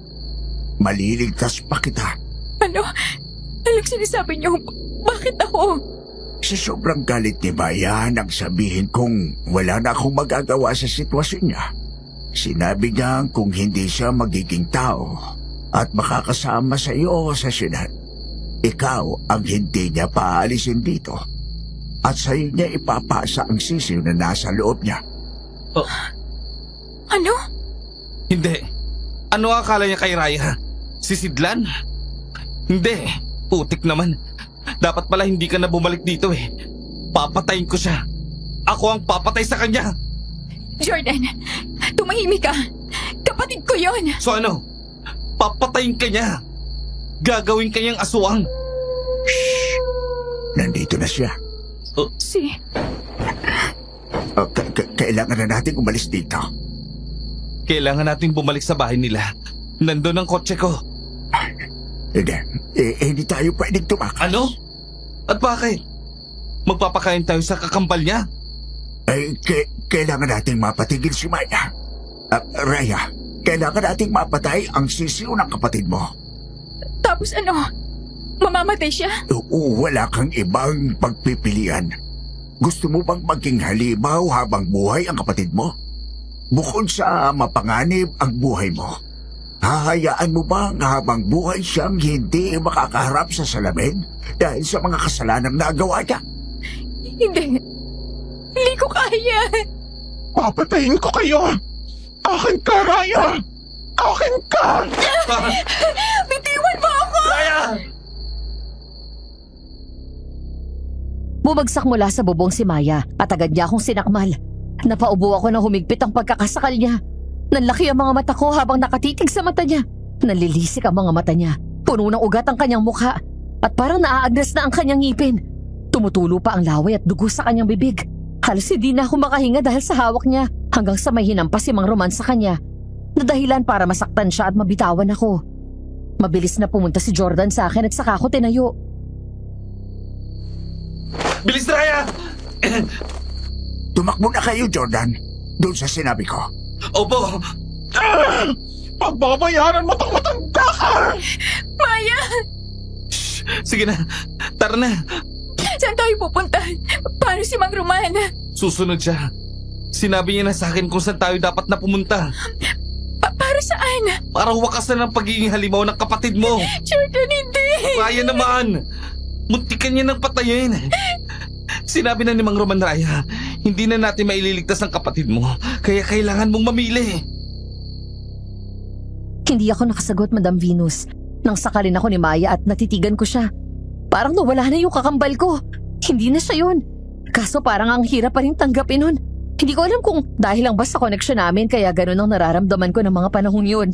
Maliligtas pa kita. Ano? Anong sinasabi niyo? Bakit ako? Sa sobrang galit ni Maya nang sabihin kong wala na akong magagawa sa sitwasyon niya, sinabi niya kung hindi siya magiging tao at makakasama sa iyo sa syudad, ikaw ang hindi niya paalisin dito at sa iyo niya ipapasa ang sisiw na nasa loob niya. Ano? hindi. Ano akala niya kay Raya? Sisidlan? Hindi. Putik naman. Dapat pala hindi ka na bumalik dito eh. Papatayin ko siya. Ako ang papatay sa kanya. Jordan, tumahimik ka. Kapatid ko yon. So ano? Papatayin ka niya. Gagawin kanyang aswang. Nandito na siya. Si... Kailangan na natin umalis dito. Kailangan natin bumalik sa bahay nila. Nandun ang kotse ko. Hindi. Hindi tayo pwedeng tumakas. Ano? At bakit? Magpapakain tayo sa kakambal niya? Kailangan nating mapatigil si Maya. Raya, kailangan nating mapatay ang sisiw ng kapatid mo. Tapos ano? Mamamatay siya? Wala kang ibang pagpipilian. Gusto mo bang maging halimaw habang buhay ang kapatid mo? Bukod sa mapanganib ang buhay mo, hahayaan mo bang habang buhay siyang hindi makakaharap sa salamin dahil sa mga kasalanang nagawa niya? Hindi. Hindi ko kaya. Papatayin ko kayo! Akin ka, Raya! Akin ka! Bitiwan mo ako! Raya! Bumagsak mula sa bubong si Maya at agad niya akong sinakmal. Napaubo ako nang humigpit ang pagkakasakal niya. Nanlaki ang mga mata ko habang nakatitig sa mata niya. Nanlilisik ang mga mata niya. Puno ng ugat ang kanyang mukha at parang naaagnas na ang kanyang ngipin. Tumutulo pa ang laway at dugo sa kanyang bibig. Halos hindi na ako makahinga dahil sa hawak niya hanggang sa may hinampas si Mang Roman sa kanya. Na dahilan para masaktan siya at mabitawan ako. Mabilis na pumunta si Jordan sa akin at saka ako tinayo. Bilis, Raya! Tumakbo na kayo, Jordan. Doon sa sinabi ko. Opo! Pagbabayaran mo itong matanda ka! Maya! Sige na, tara na. Saan tayo pupunta? Paano si Mang Roman? Susunod siya. Sinabi niya na sa akin kung saan tayo dapat na pumunta. Para saan? Para wakasan ng pagiging halimaw ng kapatid mo. Jordan, hindi! Raya naman! Muntikan niya ng patayin. Sinabi na ni Mang Roman, Raya, hindi na natin maililigtas ang kapatid mo. Kaya kailangan mong mamili. Hindi ako nakasagot, Madam Venus. Nang sakalin ako ni Maya at natitigan ko siya. Parang nawala na yung kakambal ko. Hindi na siya yun. Kaso parang ang hirap pa rin tanggapin nun. Hindi ko alam kung dahil lang ba sa koneksyon namin kaya ganun ang nararamdaman ko ng mga panahon yun.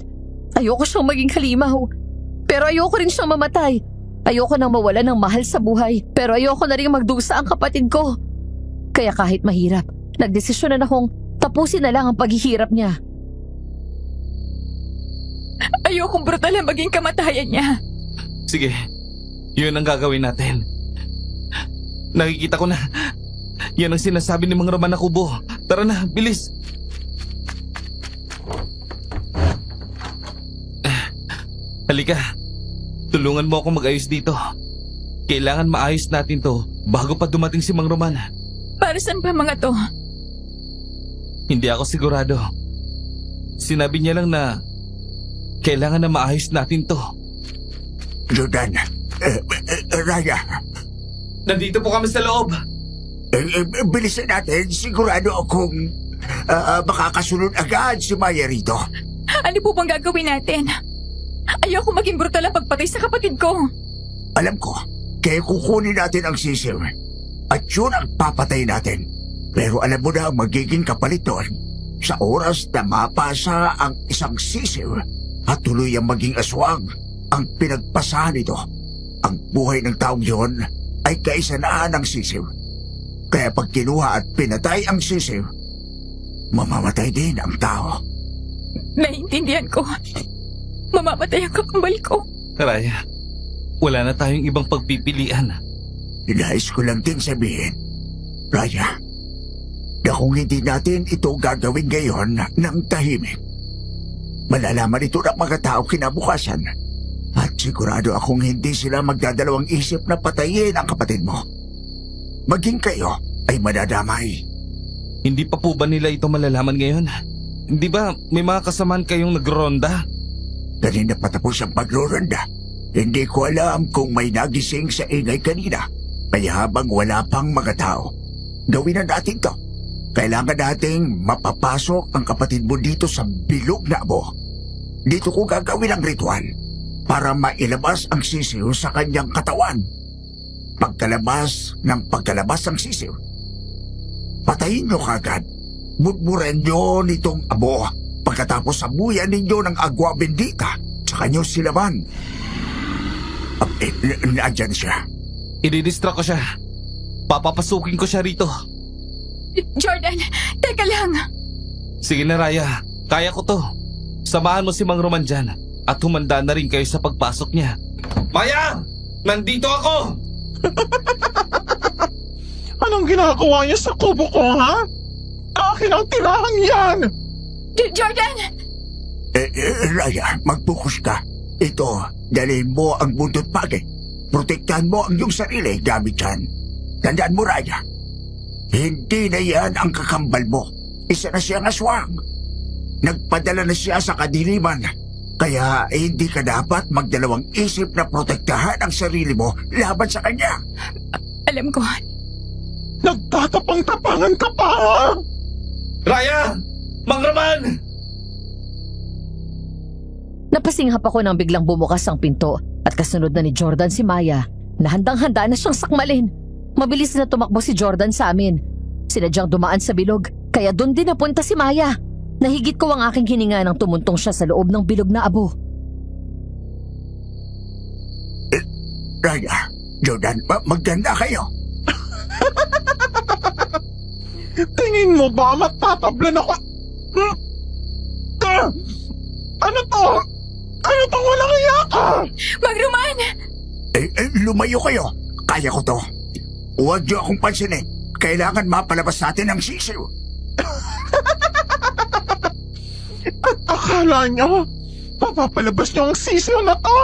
Ayoko siyang maging halimaw. Pero ayoko rin siyang mamatay. Ayoko nang mawala ng mahal sa buhay. Pero ayoko na rin magdusa ang kapatid ko. Kaya kahit mahirap, nagdesisyon na akong tapusin na lang ang paghihirap niya. Ayokong brutal ang maging kamatayan niya. Sige, yun ang gagawin natin. Nakikita ko na. Yan ang sinasabi ni Mang Roman na kubo. Tara na, bilis. Halika. Tulungan mo ako mag-ayos dito. Kailangan maayos natin to bago pa dumating si Mang Roman. Para saan ba mga to? Hindi ako sigurado. Sinabi niya lang na kailangan na maayos natin to. Jordan, Raya, Nandito po kami sa loob. bilisan natin. Sigurado akong makakasunod agad si Maya rito. Ano po bang gagawin natin? Ayoko maging brutal ang pagpatay sa kapatid ko. Alam ko, kaya kukunin natin ang sisiw. At yun ang papatay natin. Pero alam mo na ang magiging kapalit doon. Sa oras na mapasa ang isang sisiw at tuloy ang maging aswang, ang pinagpasahan nito. Ang buhay ng taong yon ay kaisanaan ng sisiw. Kaya pag kinuha at pinatay ang sisiw, mamamatay din ang tao. Naiintindihan ko. Mamamatay ang kakambal ko. Raya, wala na tayong ibang pagpipilian. Nais ko lang din sabihin, Raya, na kung hindi natin ito gagawin ngayon ng tahimik, malalaman ito ng mga tao kinabukasan. At sigurado akong hindi sila magdadalawang isip na patayin ang kapatid mo. Maging kayo ay madadamay. Hindi pa po ba nila ito malalaman ngayon? Hindi ba may mga kasamaan kayong nagronda? Kanina patapos ang pagroronda. Hindi ko alam kung may nagising sa ingay kanina. Kaya habang wala pang mga tao, gawin na natin to. Kailangan nating mapapasok ang kapatid mo dito sa bilog na abo. Dito ko gagawin ang ritual para mailabas ang sisiw sa kanyang katawan. Pagkalabas ng sisiw, patayin nyo kagad. Budburan nyo nitong abo. Pagkatapos sabuyan ninyo ng agwa bendita, tsaka nyo silaban. Nandyan siya. Ididistra ko siya. Papapasukin ko siya rito. Jordan, teka lang. Sige na, Raya. Kaya ko to. Samahan mo si Mang Roman dyan at humanda na rin kayo sa pagpasok niya. Maya! Nandito ako! Anong ginagawa niya sa kubo ko, ha? Akin ang tirahan yan! Jordan! Raya, mag-focus ka. Ito, dalhin mo ang buntot pagi. Protektahan mo ang iyong sarili gamit yan. Tandaan mo, Raya. Hindi na yan ang kakambal mo. Isa na siyang aswang. Nagpadala na siya sa kadiliman. Kaya hindi ka dapat magdalawang isip na protektahan ang sarili mo laban sa kanya. Alam ko. Nagtatapang-tapangan ka pa! Raya! Mang Roman! Napasinghap ako nang biglang bumukas ang pinto at kasunod na ni Jordan si Maya na handang-handa na siyang sakmalin. Mabilis na tumakbo si Jordan sa amin. Sinadyang dumaan sa bilog, kaya doon din napunta si Maya. Nahigit ko ang aking hininga nang tumuntong siya sa loob ng bilog na abo. Raya, Jordan, maganda kayo. Tingin mo ba matatablan ako? Ano to? Ano to? Walang iya ka! Mang Roman! Lumayo kayo. Kaya ko to. Huwag niyo akong pansinin. Kailangan mapalabas natin ang sisiw. At akala niyo, mapapalabas niyo ang sisiw na to?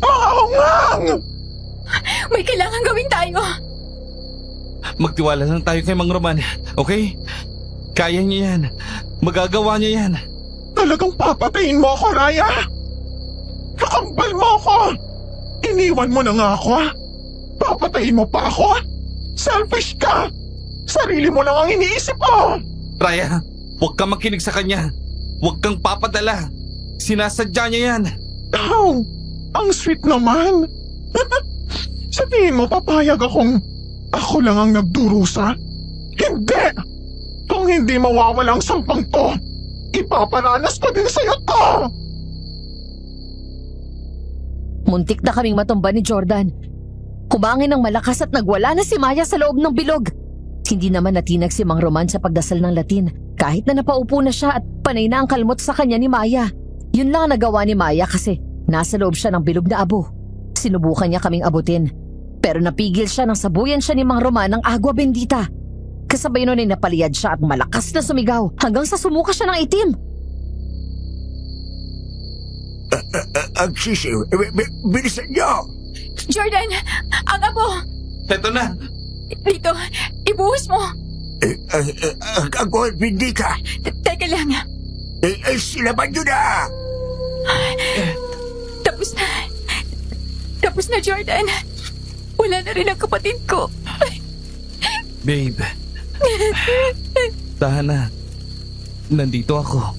Maungang! May kailangan gawin tayo. Magtiwala lang tayo kay Mang Roman, okay? Kaya niya yan. Magagawa niya yan. Talagang papatayin mo ako, Raya? Kakambal mo ako! Iniwan mo na nga ako? Papatayin mo pa ako? Selfish ka! Sarili mo lang ang iniisip mo! Raya, huwag kang makinig sa kanya. Huwag kang papadala. Sinasadya niya yan. Oh, ang sweet naman! Sa tingin mo papayag akong ako lang ang nagdurusa? Hindi! Kung hindi mawawala ang sampang to, ipaparanas ko din sa'yo to! Muntik na kaming matumba ni Jordan. Kumangin ng malakas at nagwala na si Maya sa loob ng bilog. Hindi naman natinag si Mang Roman sa pagdasal ng Latin kahit na napaupo na siya at panay na ang kalmot sa kanya ni Maya. Yun lang ang nagawa ni Maya kasi nasa loob siya ng bilog na abo. Sinubukan niya kaming abutin pero napigil siya nang sabuyan siya ni Mang Roman ng agwa bendita. Kasabay nun ay napaliyad siya at malakas na sumigaw hanggang sa sumuka siya ng itim. Ang sisiw, bilisan niyo! Jordan, ang abo. Eto na. Dito, ibuhos mo. Ang agwa bendita! Teka lang. Silaban niyo na! Tapos na. Tapos na, Jordan. Wala na rin ang kapatid ko. Babe. Tahan na. Nandito ako.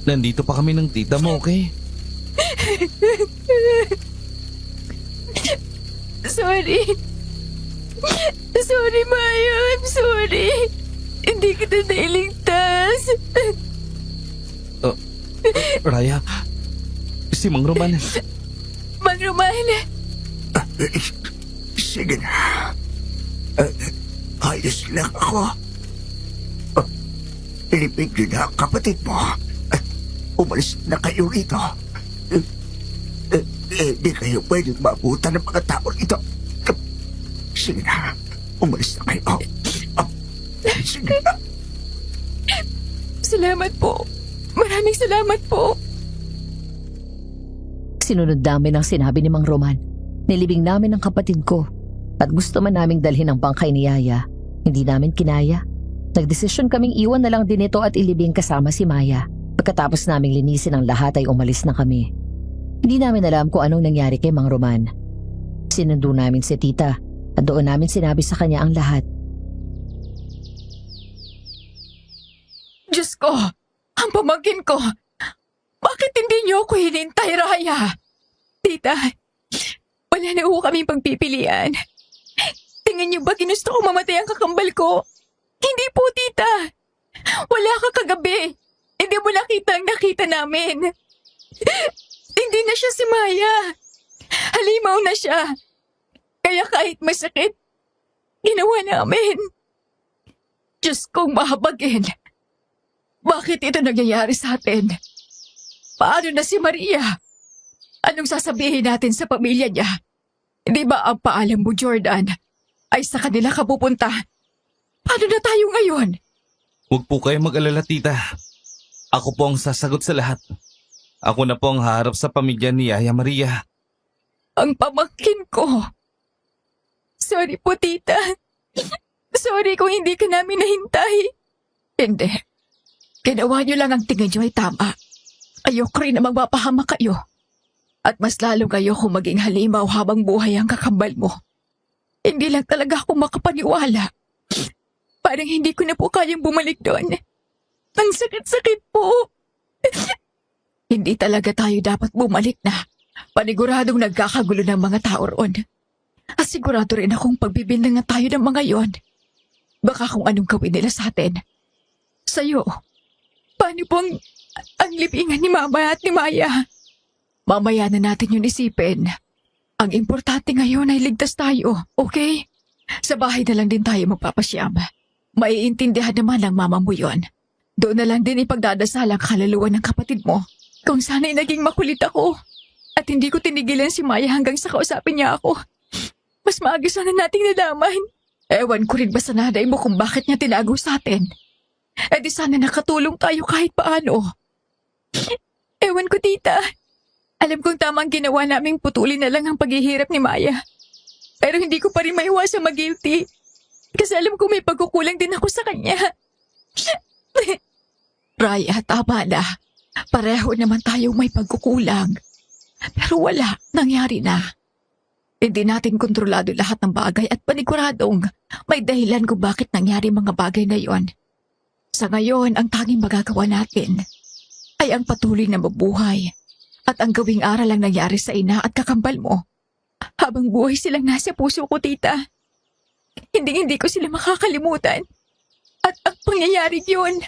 Nandito pa kami ng tita mo, okay? Sorry. Sorry, Maya. I'm sorry. Hindi kita nailigtas. Raya, si Mang Roman. Mang Roman. Sige na. Ayos lang ako. Ilipig niyo na ang kapatid mo at umalis na kayo rito. Di kayo pwedeng mabutan ng mga tao rito. Sige na, umalis na kayo. Sige na. Salamat po. Maraming salamat po. Sinunod namin ang sinabi ni Mang Roman. Nilibing namin ang kapatid ko. At gusto man naming dalhin ang bangkay ni Yaya. Hindi namin kinaya. Nagdesisyon kaming iwan na lang din ito at ilibing kasama si Maya. Pagkatapos naming linisin ang lahat ay umalis na kami. Hindi namin alam kung anong nangyari kay Mang Roman. Sinundo namin si tita at doon namin sinabi sa kanya ang lahat. Diyos ko, ang pamangkin ko. Bakit hindi niyo ako hinintay, Raya? Tita, wala na ho kaming pagpipilian. Tingin niyo ba ginusto ko mamatay ang kakambal ko? Hindi po, tita. Wala ka kagabi. Hindi mo nakita ang nakita namin. Hindi na siya si Maya. Halimaw na siya. Kaya kahit masakit, ginawa namin. Diyos kong mahabagin. Bakit ito nangyayari sa atin? Paano na si Maria? Anong sasabihin natin sa pamilya niya? Hindi ba ang paalam mo, Jordan, ay sa kanila ka pupunta? Paano na tayo ngayon? Huwag po kayo mag-alala, tita. Ako po ang sasagot sa lahat. Ako na po ang haharap sa pamilya ni Yaya Maria. Ang pamangkin ko. Sorry po, tita. Sorry kung hindi ka namin nahintay. Hindi. Ginawa niyo lang ang tingin niyo ay tama. Ayoko rin na magpapahama kayo. At mas lalo kayo kung maging halimaw habang buhay ang kakambal mo. Hindi lang talaga ako makapaniwala. Parang hindi ko na po kayang bumalik doon. Ang sakit-sakit po. Hindi talaga tayo dapat bumalik na. Paniguradong nagkakagulo ng mga tao roon. At sigurado rin akong pagbibindangan tayo ng mga yon. Baka kung anong gawin nila sa atin. Sa'yo, paano po ang libingan ni Mama at ni Maya? Mamaya na natin yun isipin. Ang importante ngayon ay ligtas tayo, okay? Sa bahay na lang din tayo magpapasyam. Maiintindihan naman ng mama mo yon. Doon na lang din ipagdadasal ang kaluluwa ng kapatid mo. Kung sana'y naging makulit ako. At hindi ko tinigilan si Maya hanggang sa kausapin niya ako. Mas maaga sana nating nalaman. Ewan ko rin ba sa nanay mo kung bakit niya tinago sa atin. E di sana nakatulong tayo kahit paano. Ewan ko, tita. Alam kong tamang ginawa naming putulin na lang ang paghihirap ni Maya. Pero hindi ko pa rin maiwasang mag-guilty. Kasi alam ko may pagkukulang din ako sa kanya. Raya, tama na. Pareho naman tayo may pagkukulang. Pero wala, nangyari na. Hindi natin kontrolado lahat ng bagay at paniguradong may dahilan kung bakit nangyari mga bagay na yon. Sa ngayon, ang tanging magagawa natin ay ang patuloy na mabuhay at ang gawing aral ang nangyari sa ina at kakambal mo. Habang buhay silang nasa puso ko, tita. Hindi ko sila makakalimutan. At ang pangyayari yun